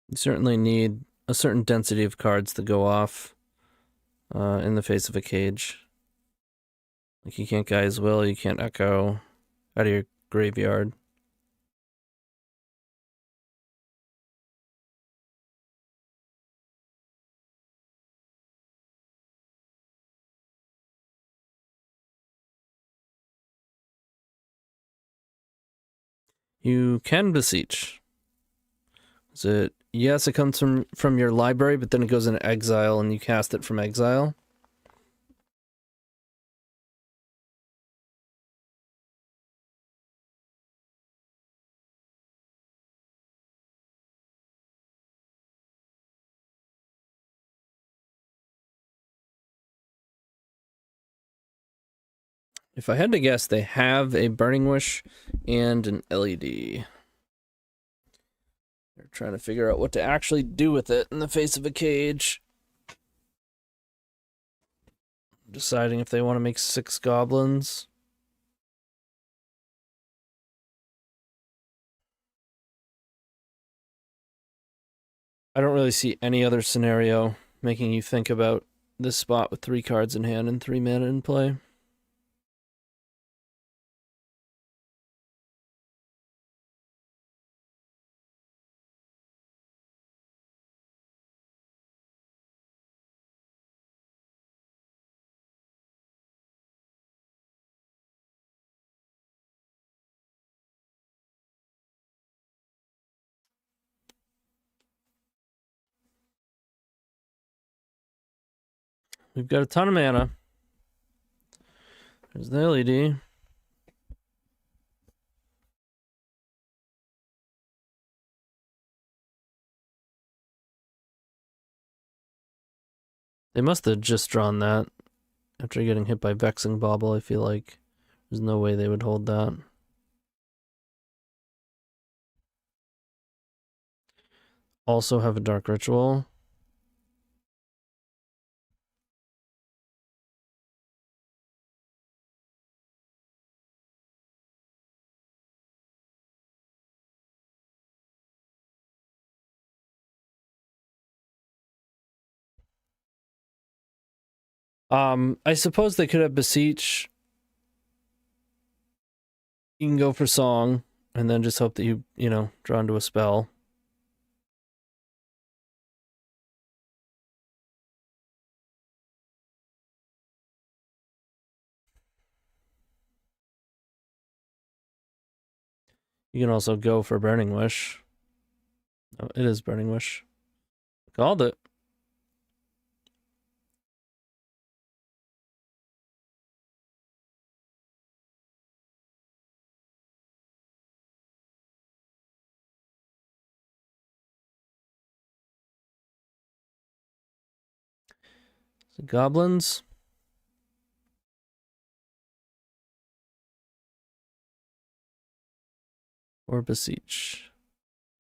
You certainly need a certain density of cards to go off in the face of a cage. Like you can't Guy's Will, you can't Echo out of your graveyard. You can Beseech. Is it? Yes, it comes from your library, but then it goes into exile and you cast it from exile. If I had to guess, they have a Burning Wish and an LED. They're trying to figure out what to actually do with it in the face of a cage. Deciding if they want to make 6 goblins. I don't really see any other scenario making you think about this spot with 3 cards in hand and 3 mana in play. We've got a ton of mana. There's the LED. They must have just drawn that after getting hit by Vexing Bauble. I feel like there's no way they would hold that. Also have a Dark Ritual. I suppose they could have Beseech. You can go for Song, and then just hope that you draw into a spell. You can also go for Burning Wish. Oh, it is Burning Wish. Called it. So goblins. Or Beseech.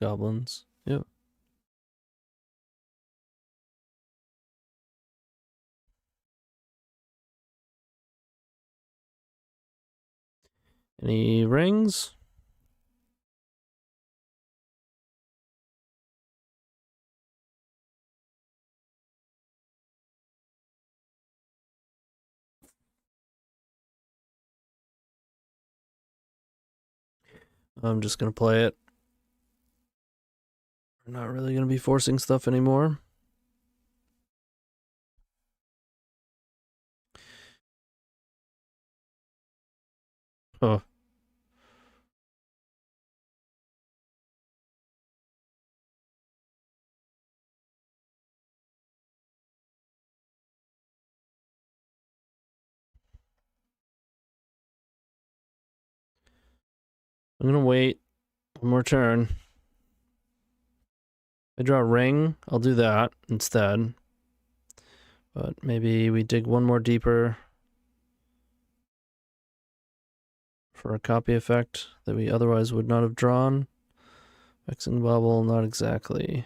Goblins. Yep. Any rings? I'm just going to play it. We're not really going to be forcing stuff anymore. Oh. I'm gonna wait one more turn. If I draw a ring, I'll do that instead. But maybe we dig one more deeper for a copy effect that we otherwise would not have drawn. Vexing Bauble, not exactly.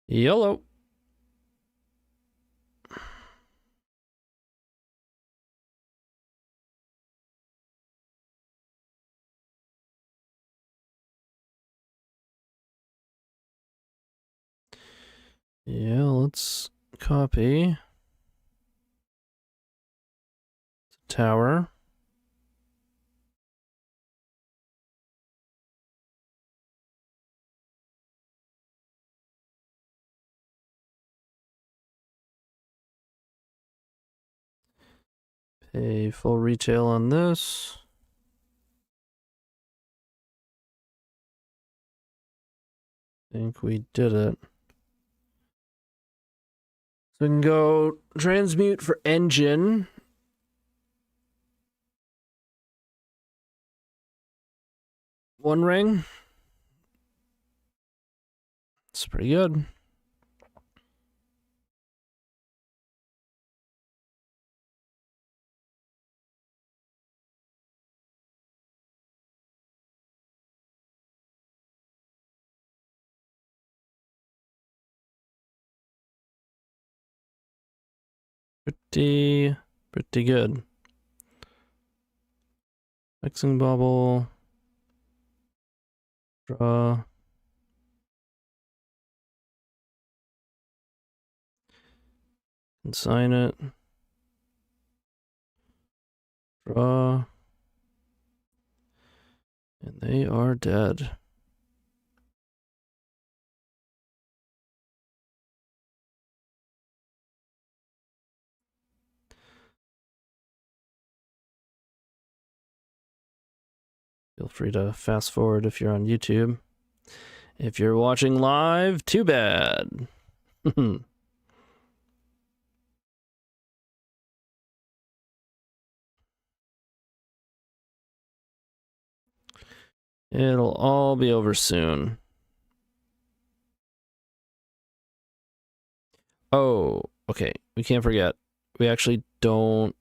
YOLO. Yeah, let's copy tower. Pay full retail on this. Think we did it. So we can go transmute for engine. One ring. It's pretty good. Pretty good. Vexing Bauble. Draw. Consign it. Draw. And they are dead. Feel free to fast forward if you're on YouTube. If you're watching live, too bad. It'll all be over soon. Oh, okay. We can't forget. We actually don't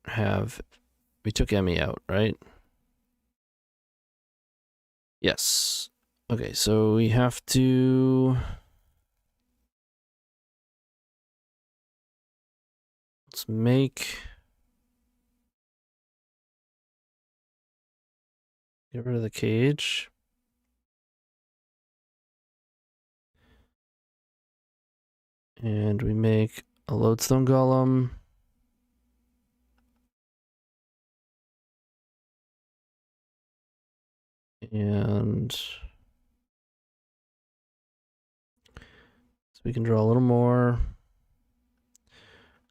have... We took Emmy out, right? Yes. Okay, so we have to... Let's make... Get rid of the cage. And we make a lodestone golem. And so we can draw a little more.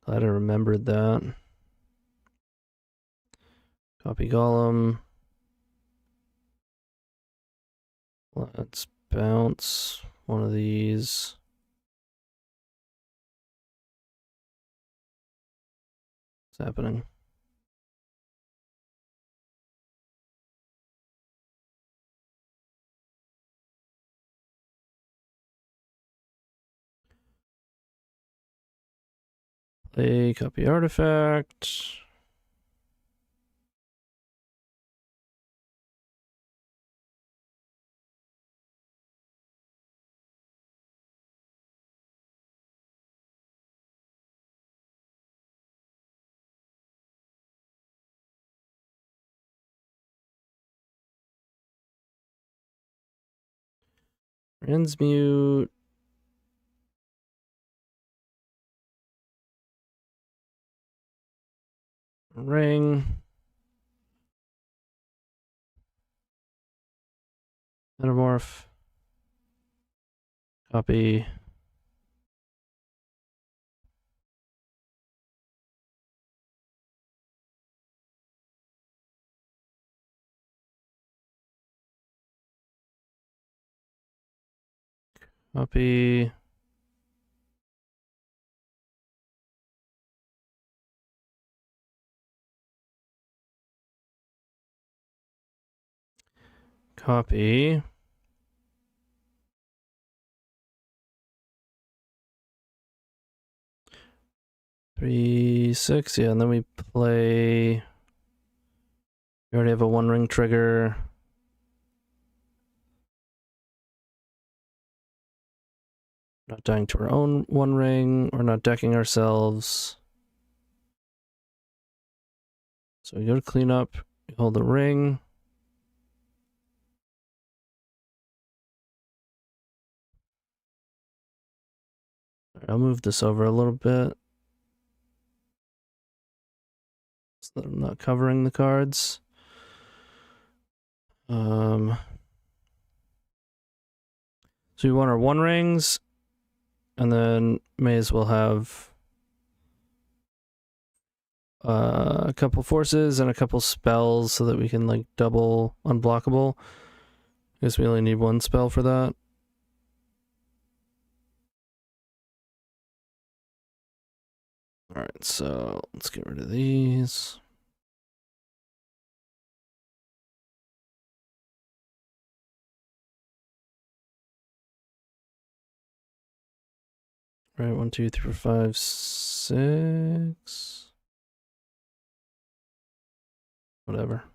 Glad I remembered that. Copy golem. Let's bounce one of these. What's happening? Play copy artifact. Transmute. Ring. Metamorph. Copy. Copy. Copy. Three, 6, yeah, and then we play. We already have a 1-ring trigger. Not dying to our own 1-ring. We're not decking ourselves. So we go to clean up. We hold the ring. I'll move this over a little bit so that I'm not covering the cards. So we want our 1-rings, and then may as well have a couple forces and a couple spells so that we can like double unblockable. I guess we only need 1 spell for that. Alright, so let's get rid of these. Right, 1, 2, 3, 4, 5, 6. Whatever.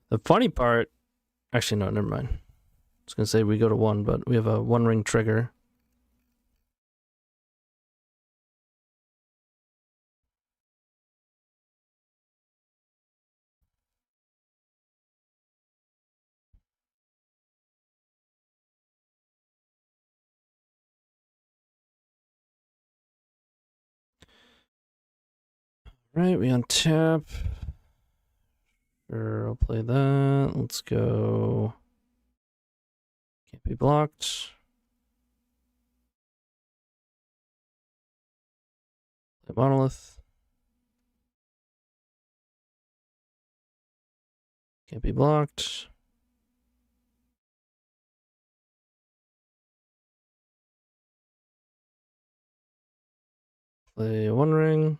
The funny part, actually no, never mind. I was gonna say we go to 1, but we have a 1-ring trigger. Right, we untap. Sure, I'll play that. Let's go. Can't be blocked. Play monolith. Can't be blocked. Play a 1-ring.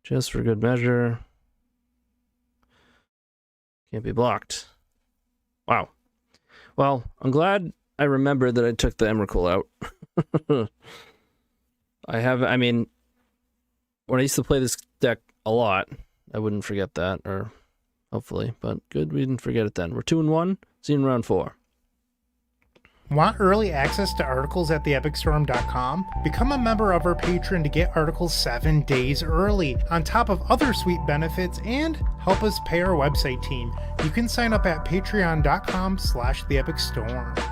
Just for good measure. Can't be blocked. Wow. Well, I'm glad I remembered that I took the Emrakul out. I mean, when I used to play this deck a lot, I wouldn't forget that, or hopefully, but good we didn't forget it then. We're 2-1, see you in round 4. Want early access to articles at theepicstorm.com? Become a member of our Patreon to get articles 7 days early, on top of other sweet benefits, and help us pay our website team. You can sign up at patreon.com/theepicstorm.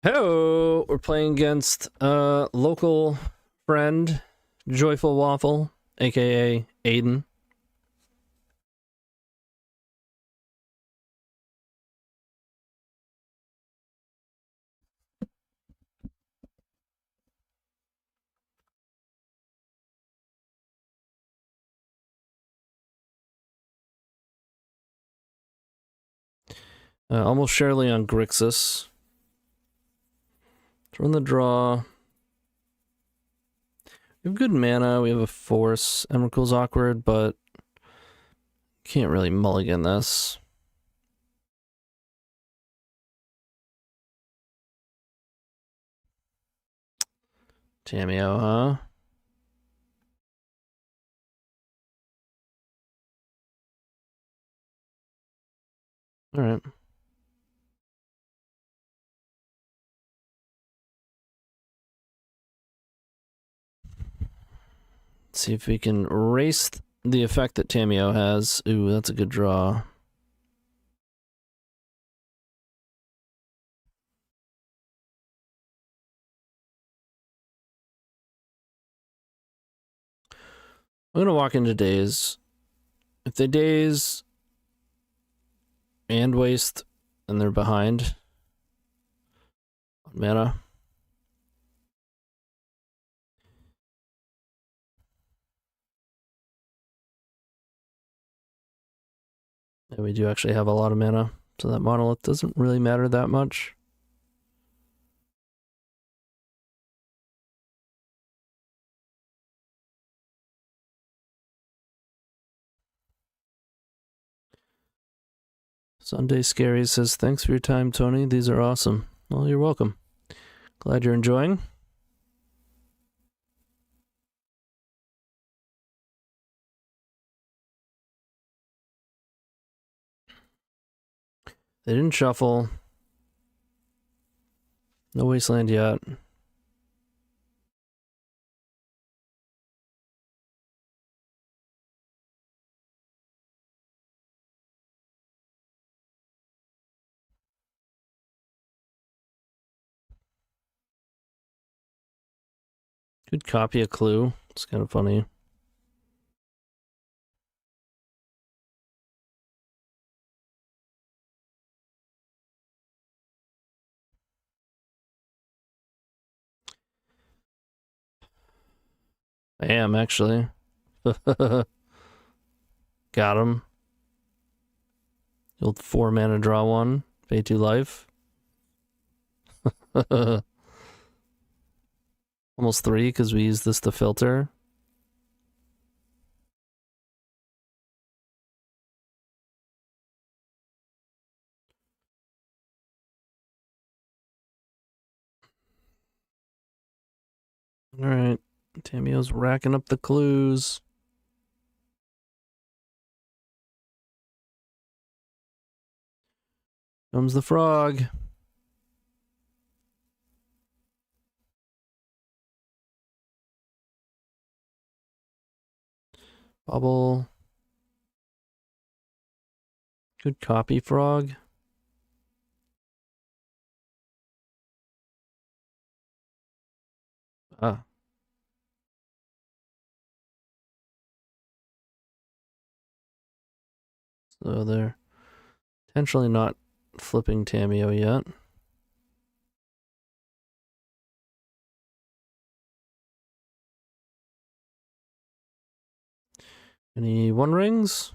Hello, we're playing against a local friend, Joyful Waffle, aka Aiden. Almost surely on Grixis. Run the draw. We have good mana, we have a force. Emrakul's awkward, but can't really mulligan this. Tamiyo, huh? Alright. See if we can erase the effect that Tamiyo has. Ooh, that's a good draw. I'm gonna walk into daze. If they daze and waste, then they're behind on mana. And we do actually have a lot of mana, so that monolith doesn't really matter that much. Sunday Scary says, thanks for your time, Tony. These are awesome. Well, you're welcome. Glad you're enjoying. They didn't shuffle. No wasteland yet. Could copy a clue. It's kind of funny. I am, actually. Got him. Old 4 mana draw 1. Pay 2 life. Almost 3 because we use this to filter. Alright. Tamio's racking up the clues. Comes the frog. Bauble. Good copy, frog. Ah. So they're potentially not flipping Tamio yet. Any 1 rings?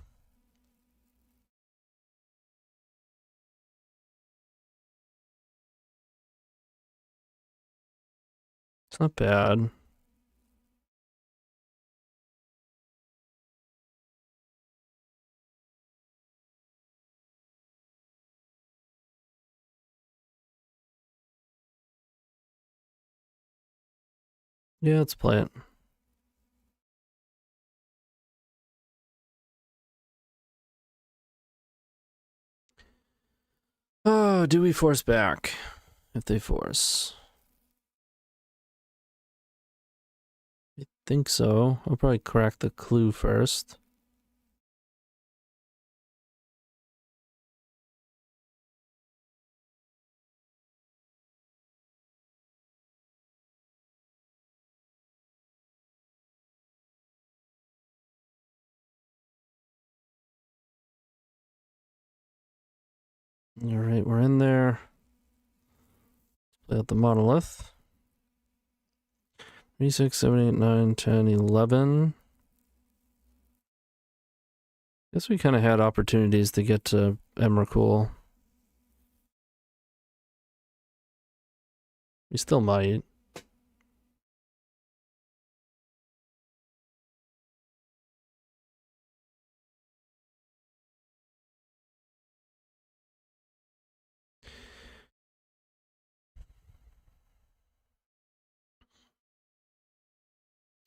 It's not bad. Yeah, let's play it. Oh, do we force back? If they force. I think so. I'll probably crack the clue first. Alright, we're in there. Play out the monolith. 3, 6, 7, 8, 9, 10, 11. Guess we kind of had opportunities to get to Emrakul. We still might.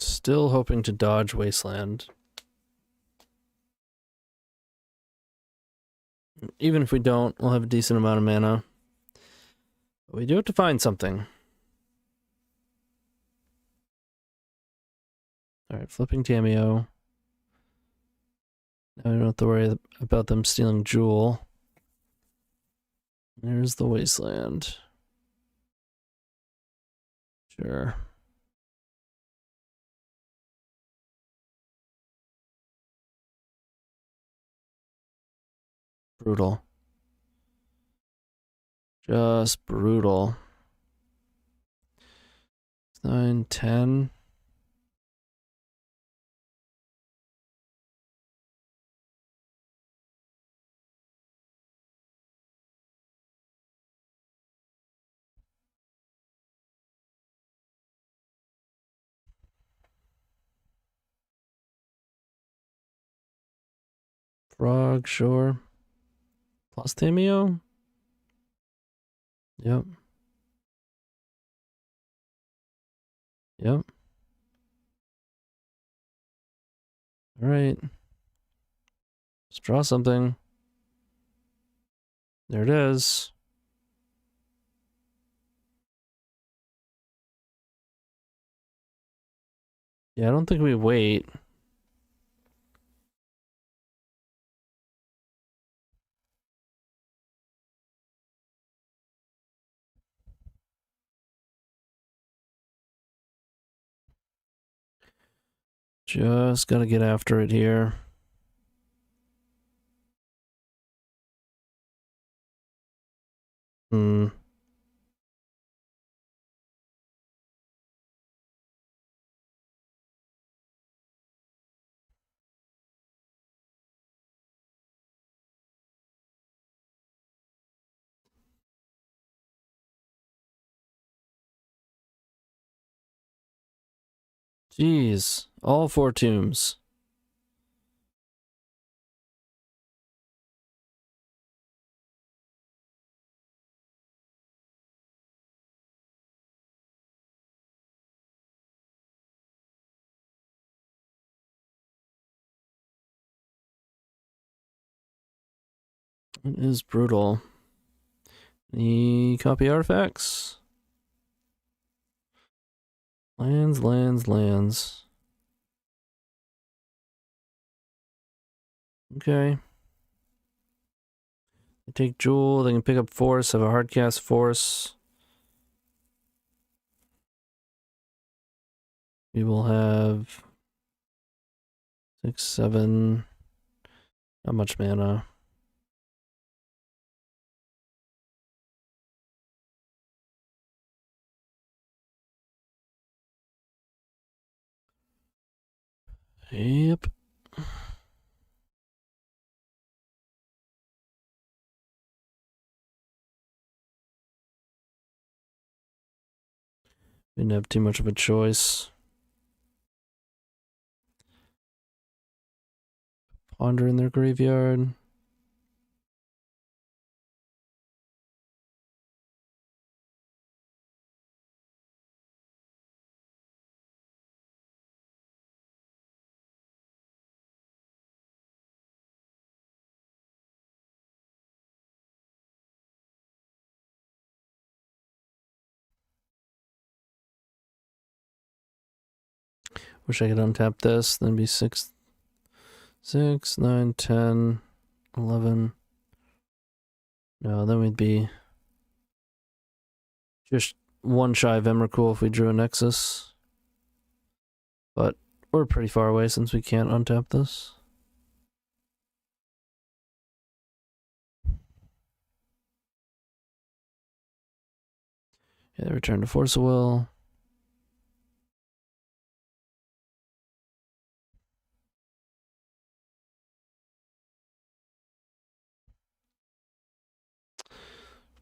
Still hoping to dodge Wasteland. Even if we don't, we'll have a decent amount of mana. But we do have to find something. Alright, flipping Tamio. Now we don't have to worry about them stealing Jewel. There's the Wasteland. Sure. Brutal. Just brutal. 9, 10. Frog, sure. Plus Tameo? Yep. Yep. Alright. Let's draw something. There it is. Yeah, I don't think we wait. Just gotta get after it here. Hmm. Jeez. All 4 tombs. It is brutal. Any copy artifacts? Lands, lands, lands. Okay. They take Jewel, they can pick up Force, have a hard cast Force. We will have 6, 7. Not much mana. Yep. Didn't have too much of a choice. Ponder in their graveyard. Wish I could untap this, then be 6, 6, 9, 10, 11. No, then we'd be just one shy of Emrakul if we drew a Nexus. But we're pretty far away since we can't untap this. Yeah, they return to Force of Will.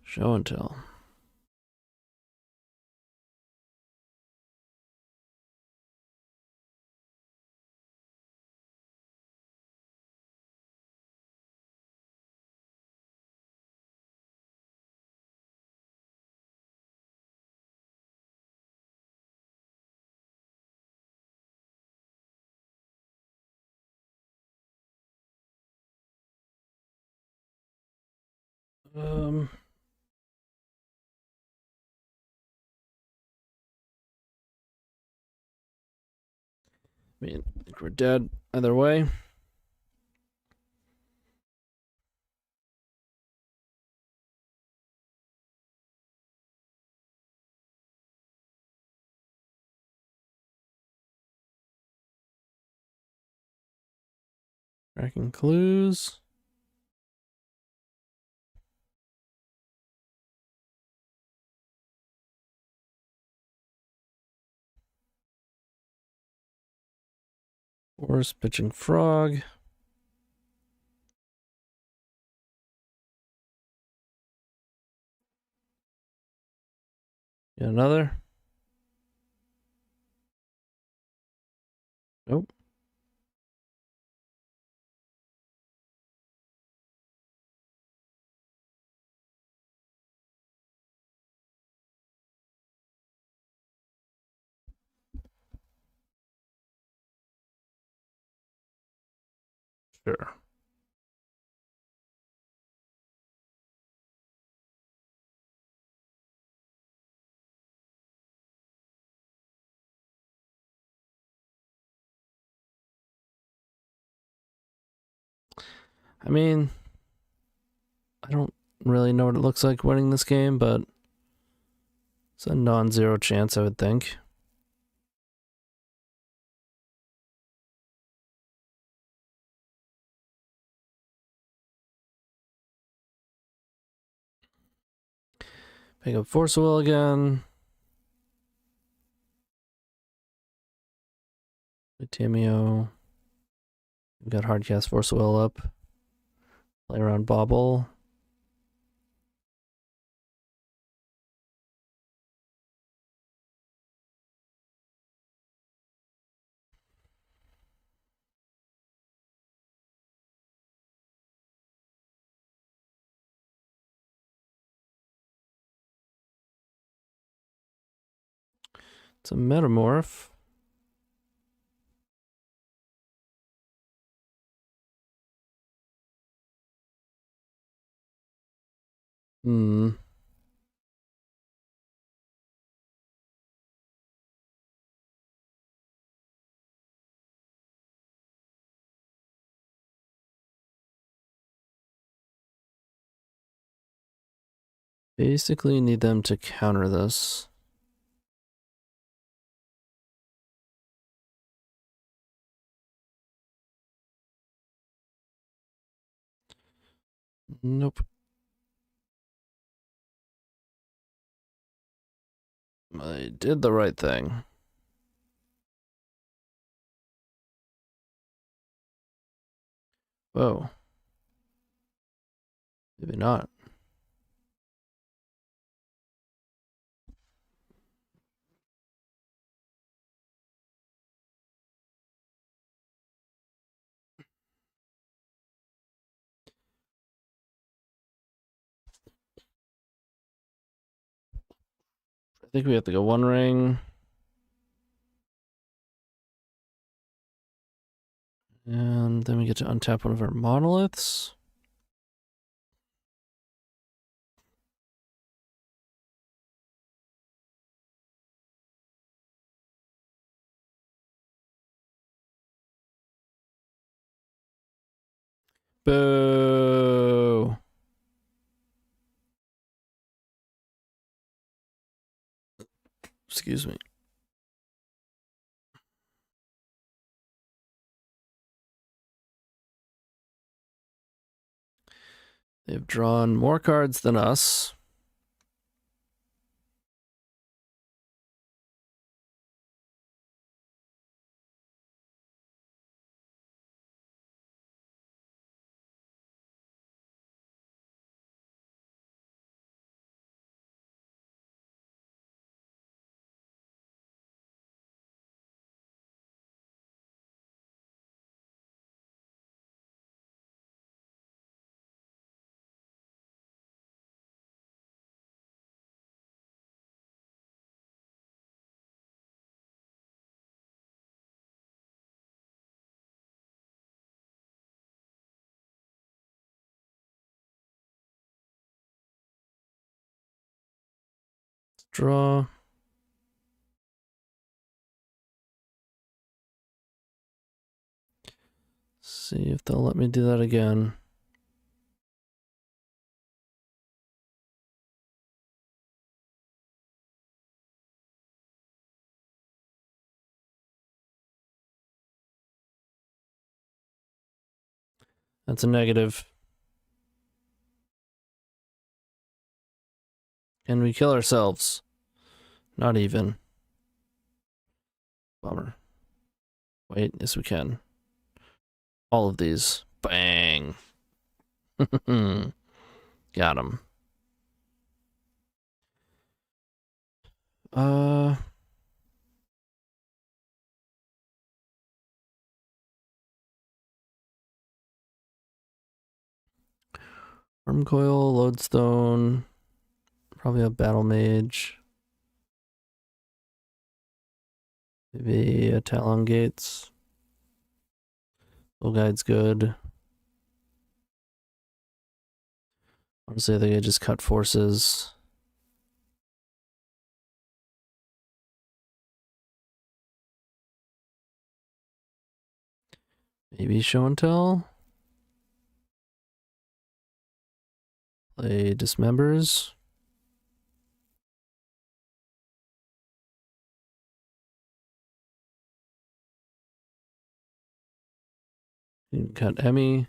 Show and tell. I mean, I think we're dead either way. Tracking clues. Force pitching frog. Got another. Nope. Sure. I mean, I don't really know what it looks like winning this game, but it's a non-zero chance, I would think. Pick up Force Will again. Tamio. We've got Hardcast Force Will up. Play around Bauble. It's a Metamorph. Basically need them to counter this. Nope. I did the right thing. Whoa. Maybe not. I think we have to go one ring. And then we get to untap one of our monoliths. Boo! Excuse me. They've drawn more cards than us. Draw. See if they'll let me do that again. That's a negative. Can we kill ourselves? Not even. Bummer. Wait, yes we can. All of these. Bang. Got him. Wormcoil, Lodestone, probably a Battle Mage. Maybe a Talon Gates. Soul Guide's good. Honestly, I think I just cut forces. Maybe Show and Tell. Play Dismembers. You can cut Emmy.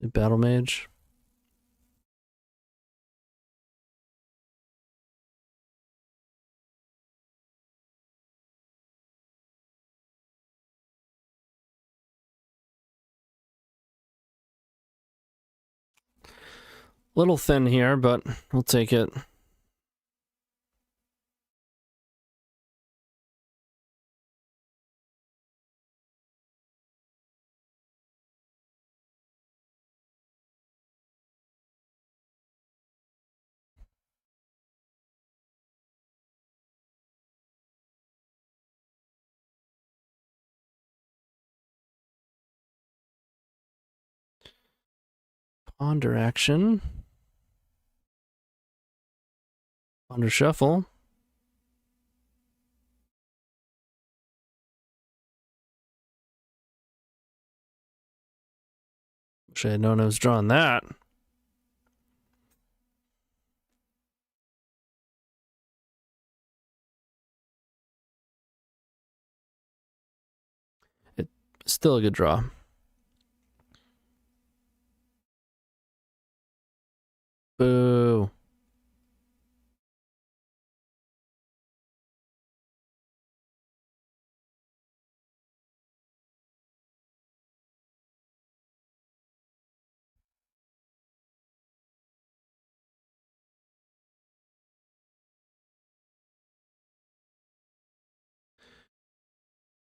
Battle Mage. Little thin here, but we'll take it. Ponder action. Ponder shuffle. Wish I had known I was drawing that. It's still a good draw. Boo.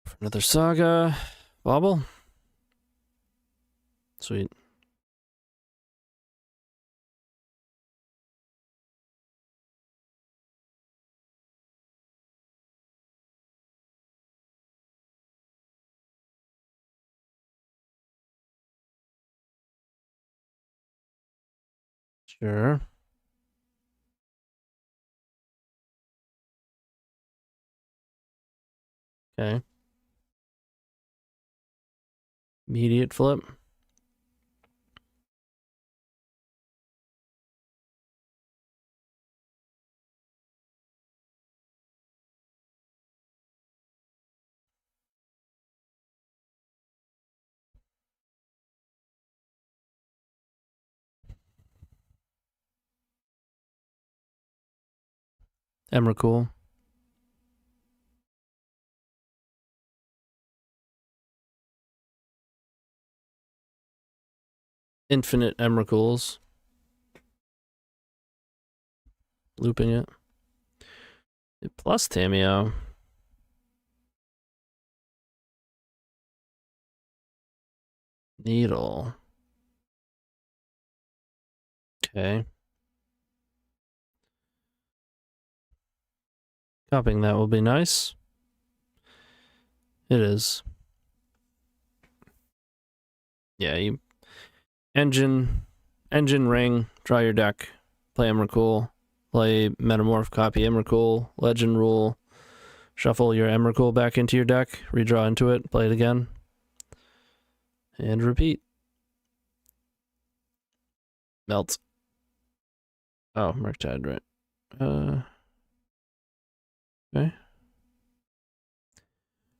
For another saga. Bauble. Sweet. Sure. Okay. Immediate flip. Emrakul. Infinite Emrakuls. Looping it. Plus Tameo. Needle. Okay. Copying that will be nice. It is. Yeah, you engine ring, draw your deck, play Emrakul, play Metamorph, copy Emrakul, legend rule, shuffle your Emrakul back into your deck, redraw into it, play it again, and repeat. Melt. Oh, Murktide, right. Okay.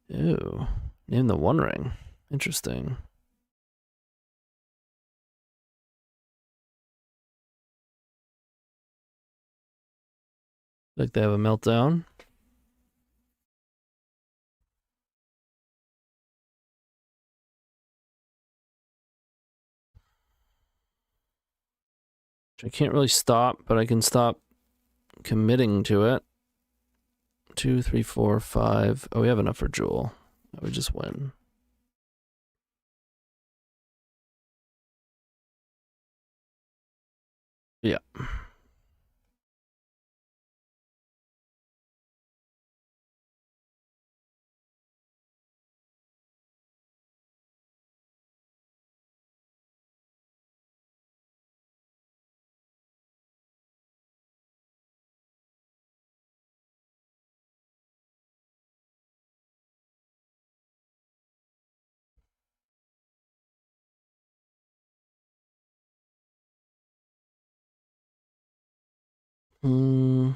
Ew. Name the One Ring. Interesting. Like they have a meltdown. I can't really stop, but I can stop committing to it. 2, 3, 4, 5. Oh, we have enough for Jewel. I would just win. Yeah. Hmm.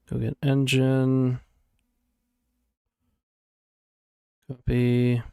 Go get engine. Copy.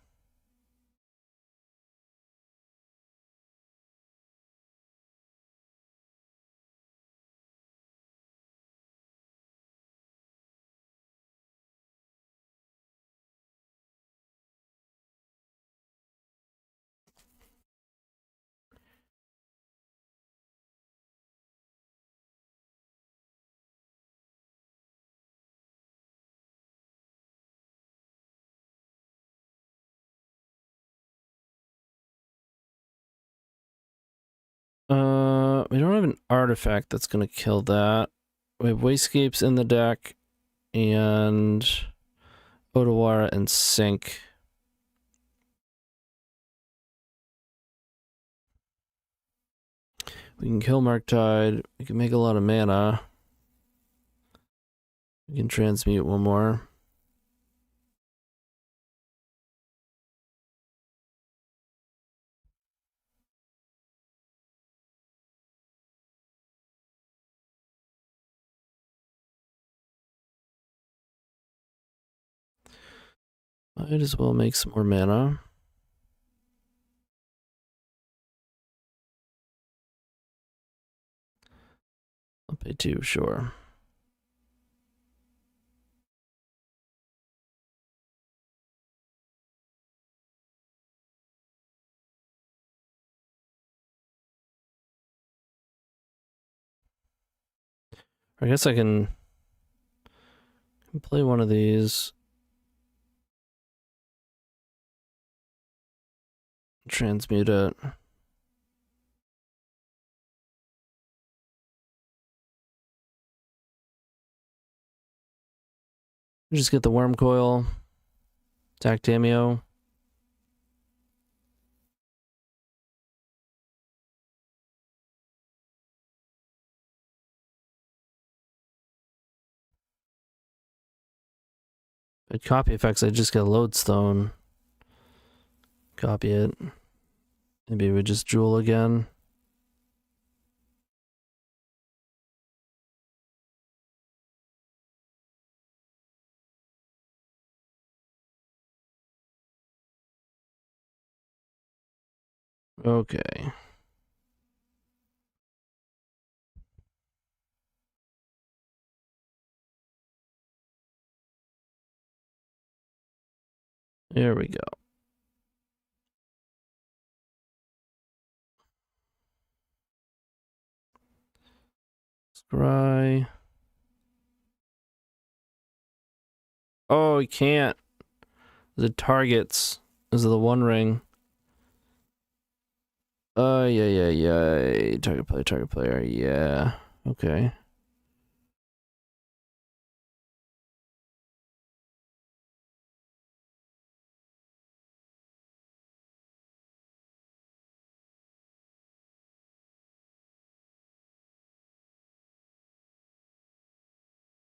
We don't have an artifact that's gonna kill that. We have Wastegapes in the deck, and Otawara and Sync. We can kill Marktide. We can make a lot of mana. We can transmute one more. Might as well make some more mana. I'll pay 2, sure. I guess I can play one of these. Transmute it. Just get the Worm Coil. Attack Tameo. But copy effects, I just get a Lodestone. Copy it. Maybe we just Jewel again. Okay. There we go. Scry. Oh, he can't. The targets. This is the One Ring. Yeah. Target player. Yeah. Okay.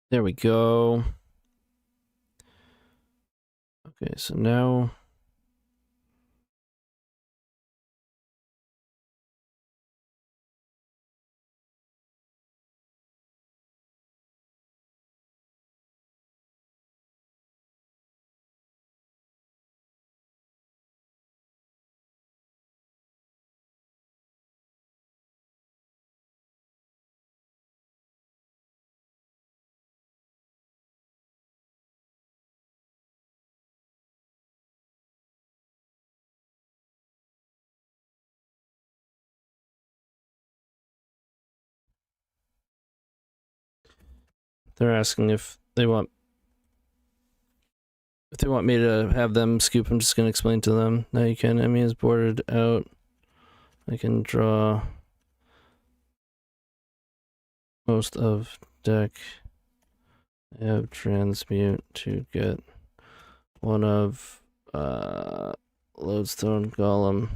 There we go. Okay, so now They're asking if they want me to have them scoop. I'm just gonna explain to them. Now you can. Emmy is boarded out. I can draw most of deck. I have transmute to get one of Lodestone Golem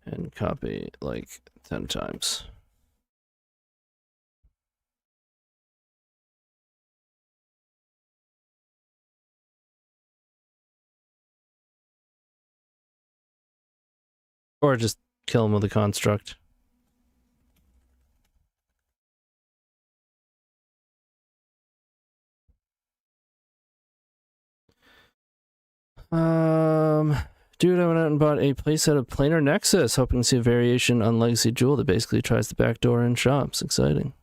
and copy like 10 times. Or just kill him with a construct. Dude, I went out and bought a playset of Planar Nexus, hoping to see a variation on Legacy Jewel that basically tries the backdoor in shops. Exciting.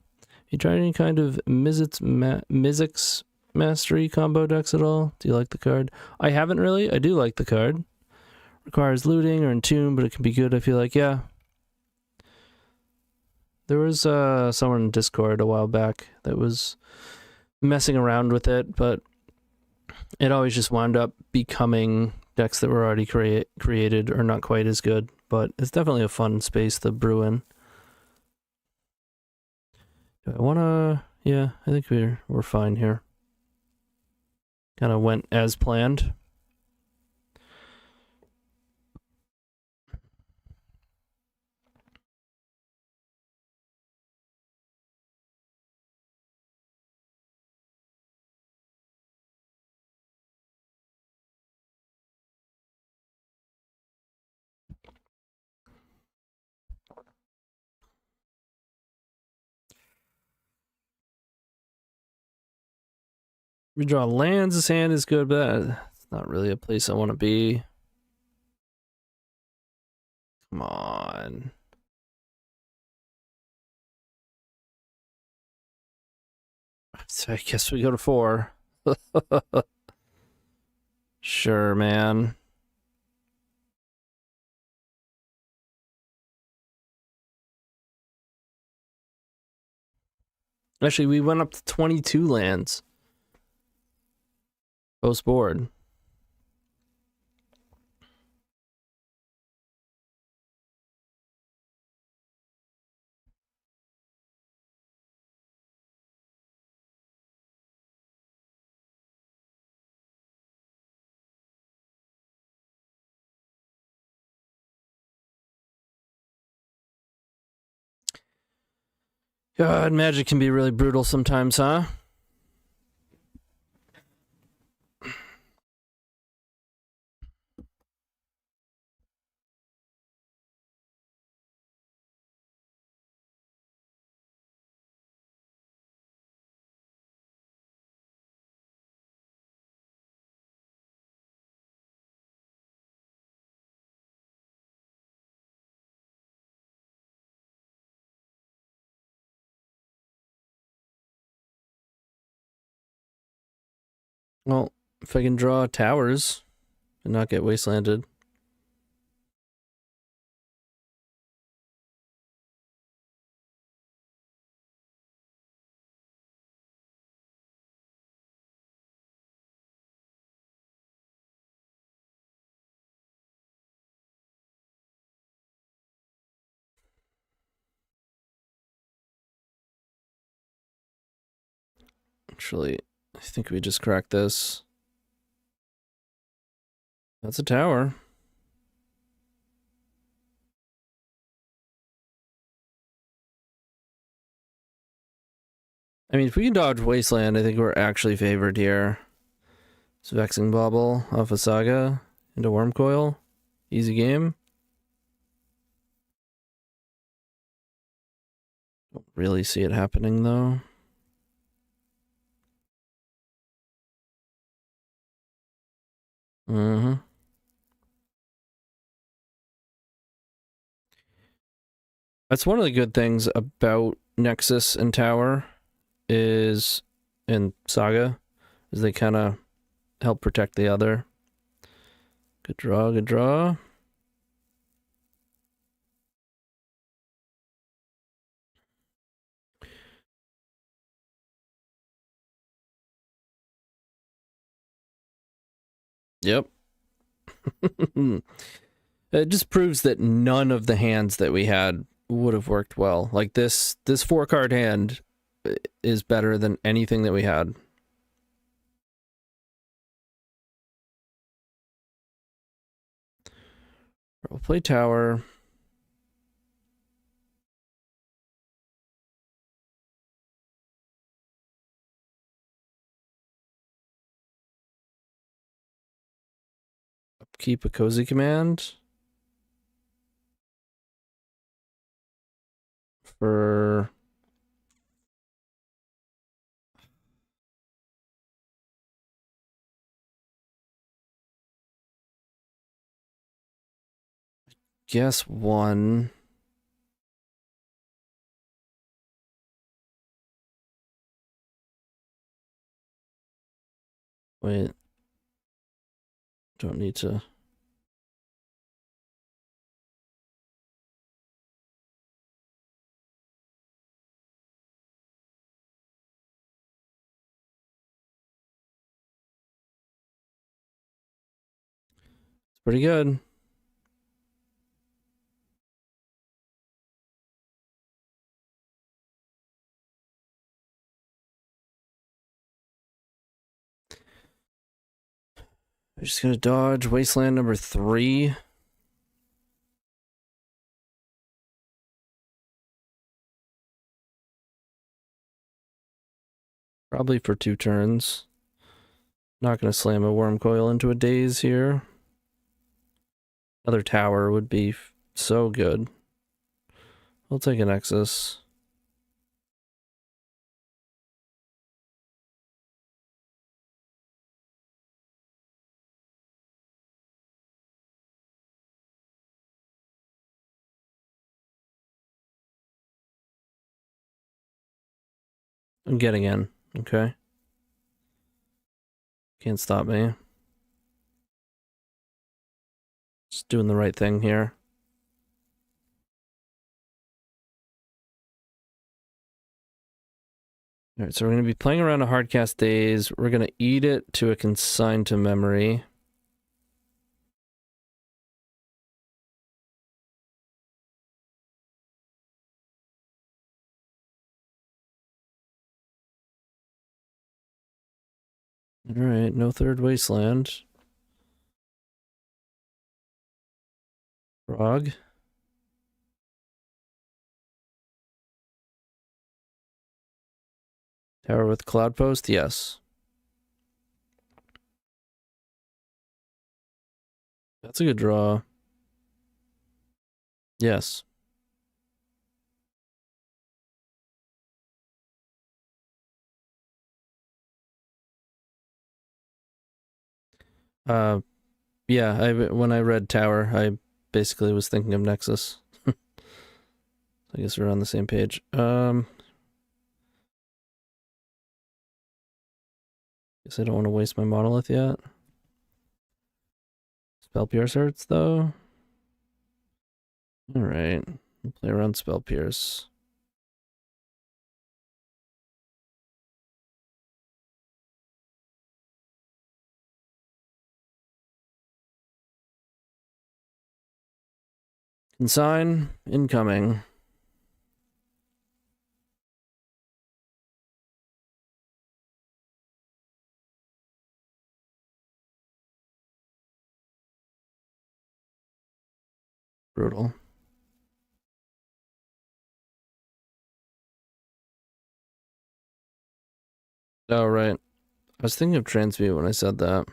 You tried any kind of Mizzix Mastery combo decks at all? Do you like the card? I haven't really. I do like the card. Requires looting or Entomb, but it can be good, I feel like. Yeah. There was someone in Discord a while back that was messing around with it, but it always just wound up becoming decks that were already created or not quite as good. But it's definitely a fun space to brew in. Do I want to... Yeah, I think we're fine here. Kind of went as planned. We draw lands, this hand is good, but it's not really a place I want to be. Come on. So I guess we go to 4. Sure, man. Actually, we went up to 22 lands. Post board. God, Magic can be really brutal sometimes, huh? Well, if I can draw towers and not get wastelanded. Actually, I think we just cracked this. That's a tower. I mean, if we can dodge Wasteland, I think we're actually favored here. It's Vexing Bauble off a Saga into Wormcoil. Easy game. Don't really see it happening, though. Mm-hmm. That's one of the good things about Nexus and Tower is, in Saga, is they kind of help protect the other. Good draw, good draw. Yep. It just proves that none of the hands that we had would have worked well. Like this 4-card hand is better than anything that we had. We'll play tower. Keep a cozy command. For guess one. Wait. Don't need to. It's pretty good. I'm just gonna dodge Wasteland number 3. Probably for 2 turns. Not gonna slam a Worm Coil into a Daze here. Another tower would be so good. We'll take a Nexus. I'm getting in, okay? Can't stop me. Just doing the right thing here. Alright, so we're going to be playing around a hardcast Daze. We're going to eat it to a consign to memory. Alright, no third Wasteland. Frog. Tower with Cloud Post, yes. That's a good draw. Yes. Yeah, when I read Tower, I basically was thinking of Nexus. I guess we're on the same page. Guess I don't want to waste my Monolith yet. Spell Pierce hurts, though. Alright. We'll play around Spell Pierce. Consign, incoming. Brutal. Oh, right. I was thinking of Transmute when I said that.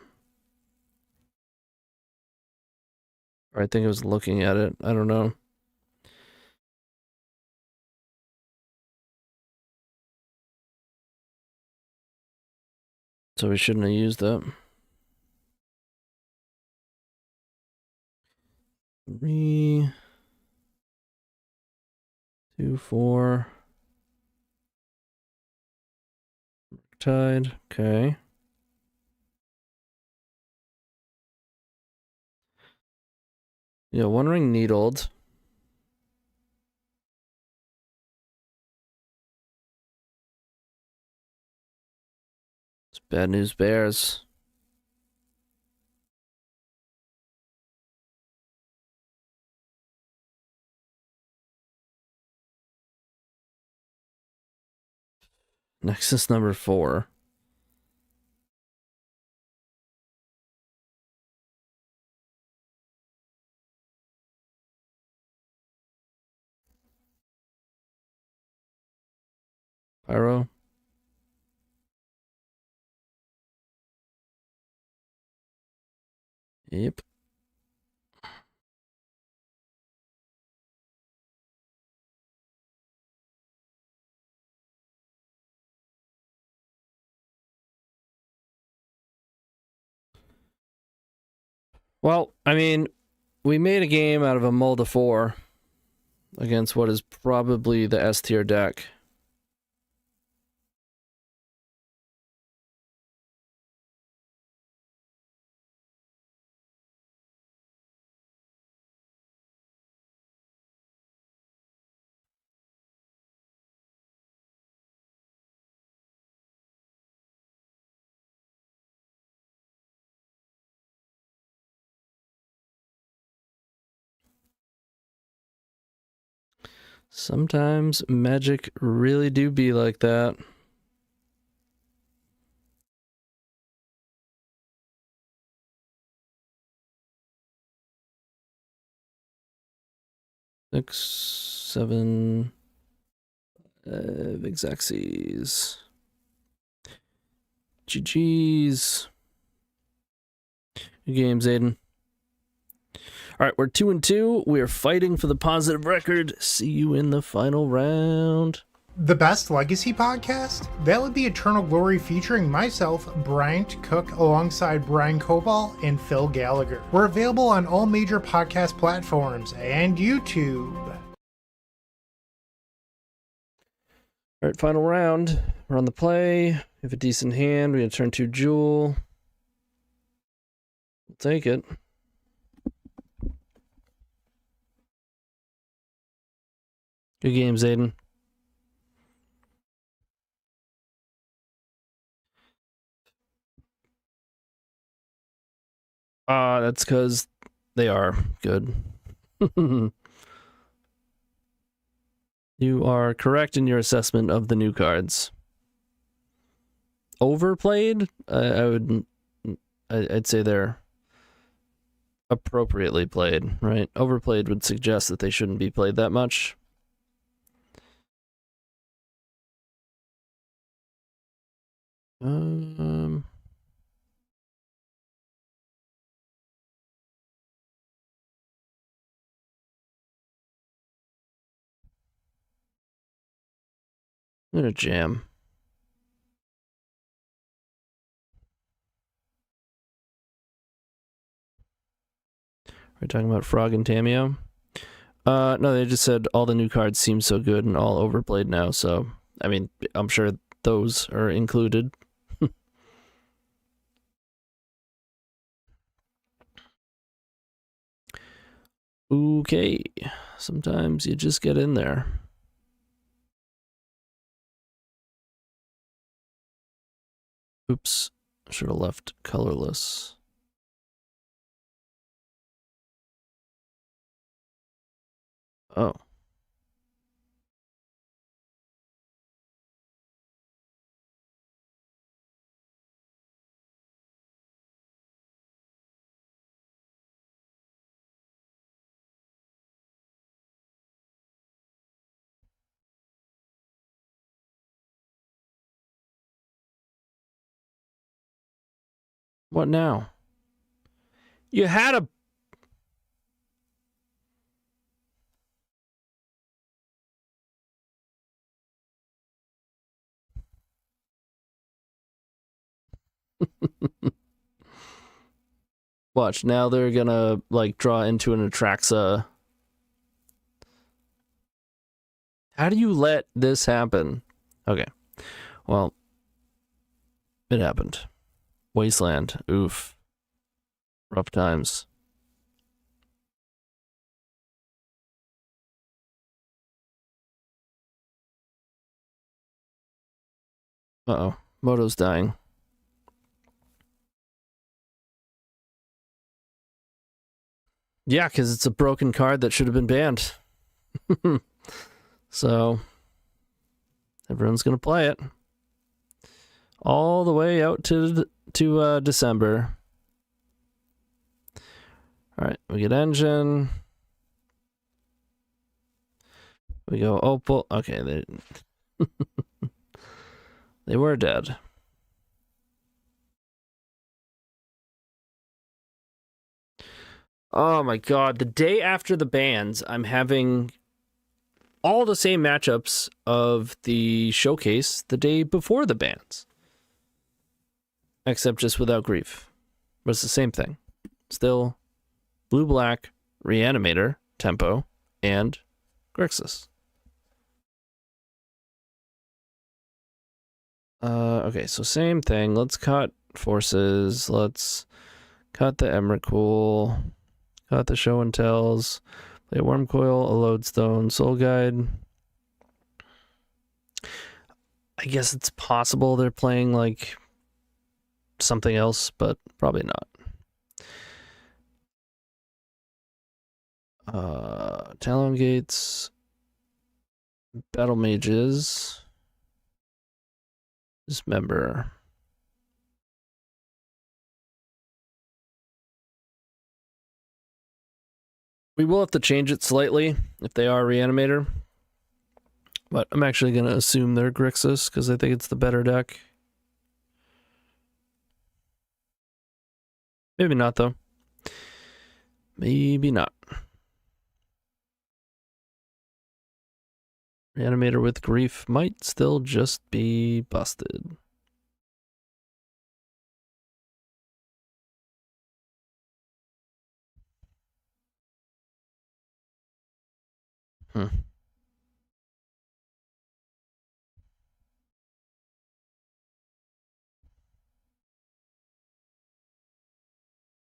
Or I think I was looking at it. I don't know. So we shouldn't have used that. 3, 2, 4. Tide. Okay. Yeah, One Ring Needled. It's bad news bears. Nexus number 4. Pyro. Yep. Well, I mean, we made a game out of a Mulda 4 against what is probably the S tier deck. Sometimes Magic really do be like that. Six, 7, Vexaxes. GG's. Good games, Aiden. All right, we're 2-2. We are fighting for the positive record. See you in the final round. The best legacy podcast? That would be Eternal Glory featuring myself, Bryant Cook, alongside Brian Koval and Phil Gallagher. We're available on all major podcast platforms and YouTube. All right, final round. We're on the play. We have a decent hand. We have turn 2 Jewel. We'll take it. Good games, Aiden. That's because they are good. You are correct in your assessment of the new cards. Overplayed? I'd say they're appropriately played, right? Overplayed would suggest that they shouldn't be played that much. I'm gonna jam. Are we talking about Frog and Tameo? No, they just said all the new cards seem so good and all overplayed now, so I mean, I'm sure those are included. Okay, sometimes you just get in there. Oops, should have left colorless. Oh. What now? You had a... Watch, now they're gonna, like, draw into an Atraxa. How do you let this happen? Okay. Well, it happened. Wasteland. Oof. Rough times. Uh-oh. Moto's dying. Yeah, because it's a broken card that should have been banned. So, everyone's going to play it. all the way out to December. All right, we get engine. We go opal. Okay, they were dead. Oh my god, the day after the bans, I'm having all the same matchups of the showcase the day before the bans. Except just without grief. But it's the same thing. Still blue-black, Reanimator, Tempo, and Grixis. Okay, so same thing. Let's cut forces. Let's cut the Emrakul. Cut the Show and Tells. Play a Wormcoil, a Lodestone, Soul Guide. I guess it's possible they're playing like something else, but probably not. Talon Gates, Battle Mages, Dismember. We will have to change it slightly if they are Reanimator, but I'm actually going to assume they're Grixis because I think it's the better deck. Maybe not, though. Maybe not. Reanimator with Grief might still just be busted.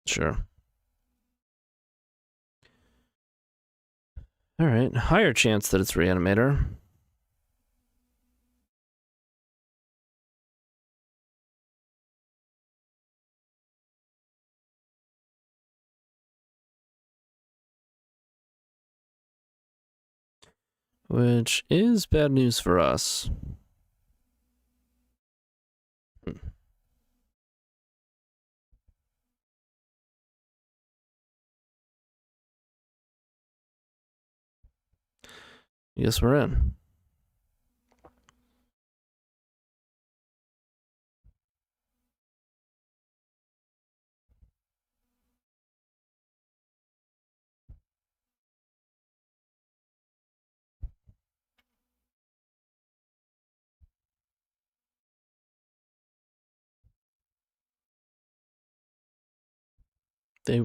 Sure. All right, higher chance that it's Reanimator. Which is bad news for us. Yes, we're in. They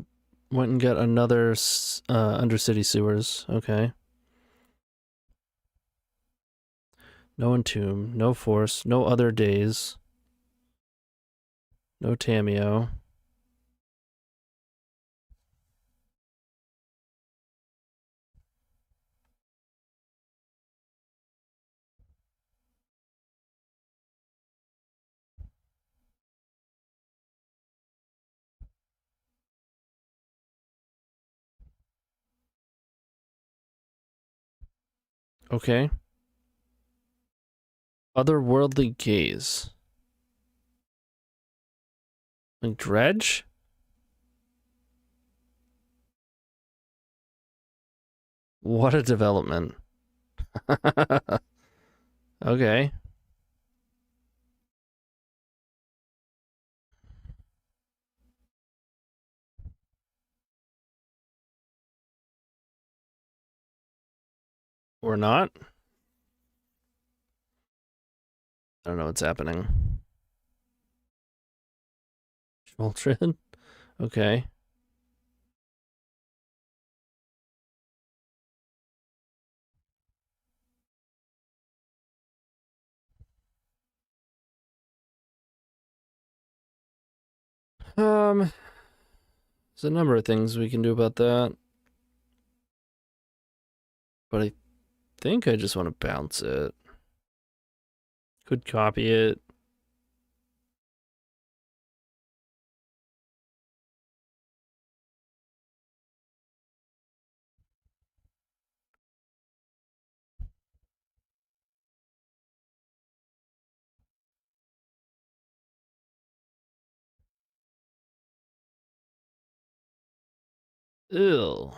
went and got another Undercity Sewers. Okay. No Entomb, no Force, no Other Days, no Tameo. Okay. Otherworldly Gaze. Like Dredge? What a development. Okay. Or not. I don't know what's happening. Ultron? Okay. There's a number of things we can do about that. But I think I just want to bounce it. Could copy it. Ew.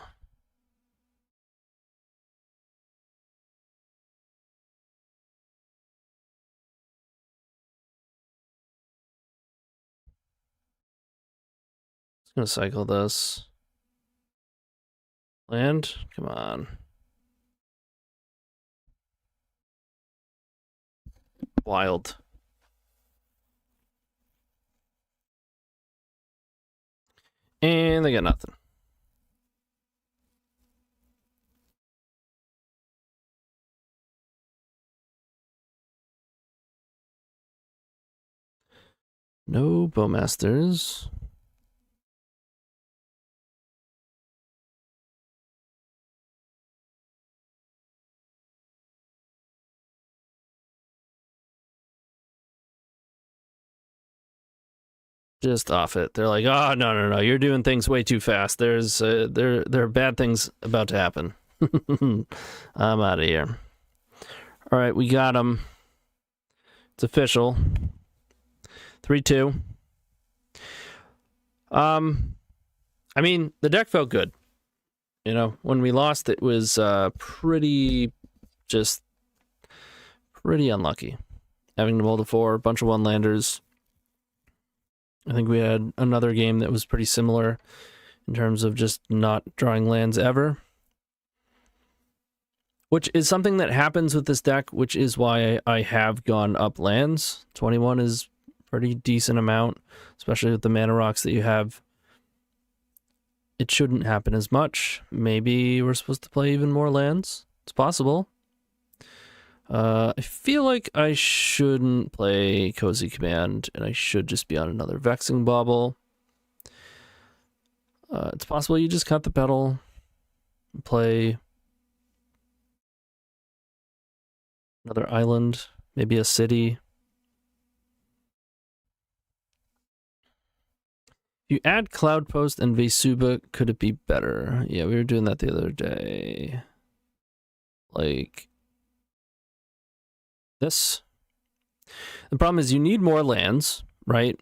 Just gonna cycle this. Land? Come on. Wild. And they got nothing. No Bowmasters. Just off it. They're like, oh, no, you're doing things way too fast. There are bad things about to happen. I'm out of here. All right, we got him. It's official. 3-2. I mean, the deck felt good. You know, when we lost, it was pretty unlucky. Having to mold to 4, a bunch of one-landers. I think we had another game that was pretty similar in terms of just not drawing lands ever. Which is something that happens with this deck, which is why I have gone up lands. 21 is a pretty decent amount, especially with the mana rocks that you have. It shouldn't happen as much. Maybe we're supposed to play even more lands. It's possible. I feel like I shouldn't play Cozy Command, and I should just be on another Vexing Bauble. It's possible you just cut the pedal and play another island, maybe a city. If you add Cloud Post and Vesuba, could it be better? Yeah, we were doing that the other day. Like this. The problem is you need more lands, right?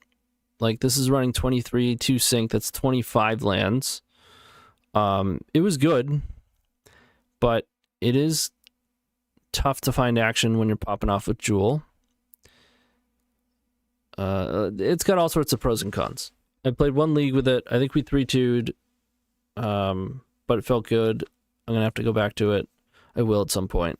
Like this is running 23, 2 sync, that's 25 lands. It was good, but it is tough to find action when you're popping off with Jewel. It's got all sorts of pros and cons. I played one league with it. I think we 3-2'd, but it felt good. I'm going to have to go back to it. I will at some point.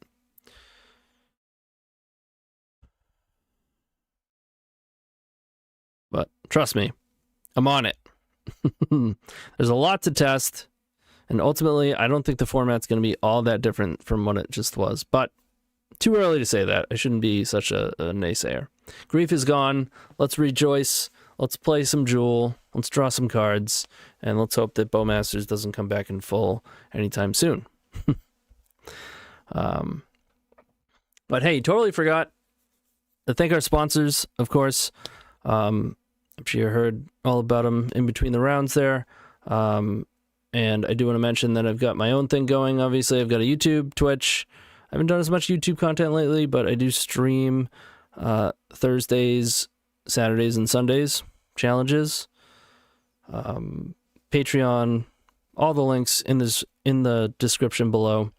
But trust me, I'm on it. There's a lot to test, and ultimately, I don't think the format's going to be all that different from what it just was. But too early to say that. I shouldn't be such a naysayer. Grief is gone. Let's rejoice. Let's play some Jewel. Let's draw some cards, and let's hope that Bowmasters doesn't come back in full anytime soon. But hey, totally forgot to thank our sponsors, of course. I'm sure you heard all about them in between the rounds there. And I do want to mention that I've got my own thing going. Obviously, I've got a YouTube, Twitch. I haven't done as much YouTube content lately, but I do stream Thursdays, Saturdays, and Sundays challenges. Patreon, all the links in the description below.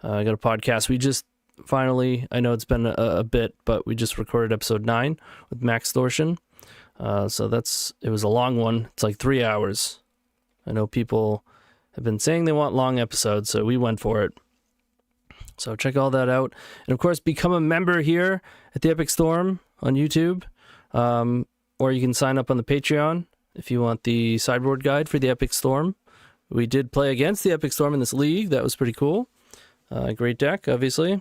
I got a podcast. We just finally, I know it's been a bit, but we just recorded episode 9 with Max Thorson. So it was a long one. It's like 3 hours. I know people have been saying they want long episodes, so we went for it. So check all that out. And of course, become a member here at the Epic Storm on YouTube. Or you can sign up on the Patreon if you want the sideboard guide for the Epic Storm. We did play against the Epic Storm in this league. That was pretty cool. Great deck, obviously.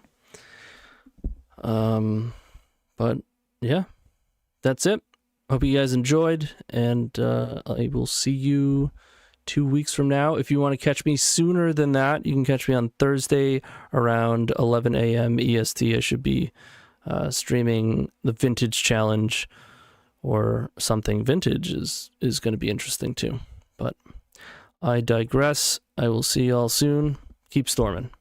But yeah, that's it. Hope you guys enjoyed, and I will see you 2 weeks from now. If you want to catch me sooner than that, you can catch me on Thursday around 11 a.m. EST. I should be streaming the Vintage Challenge or something vintage is going to be interesting too. But I digress. I will see y'all soon. Keep storming.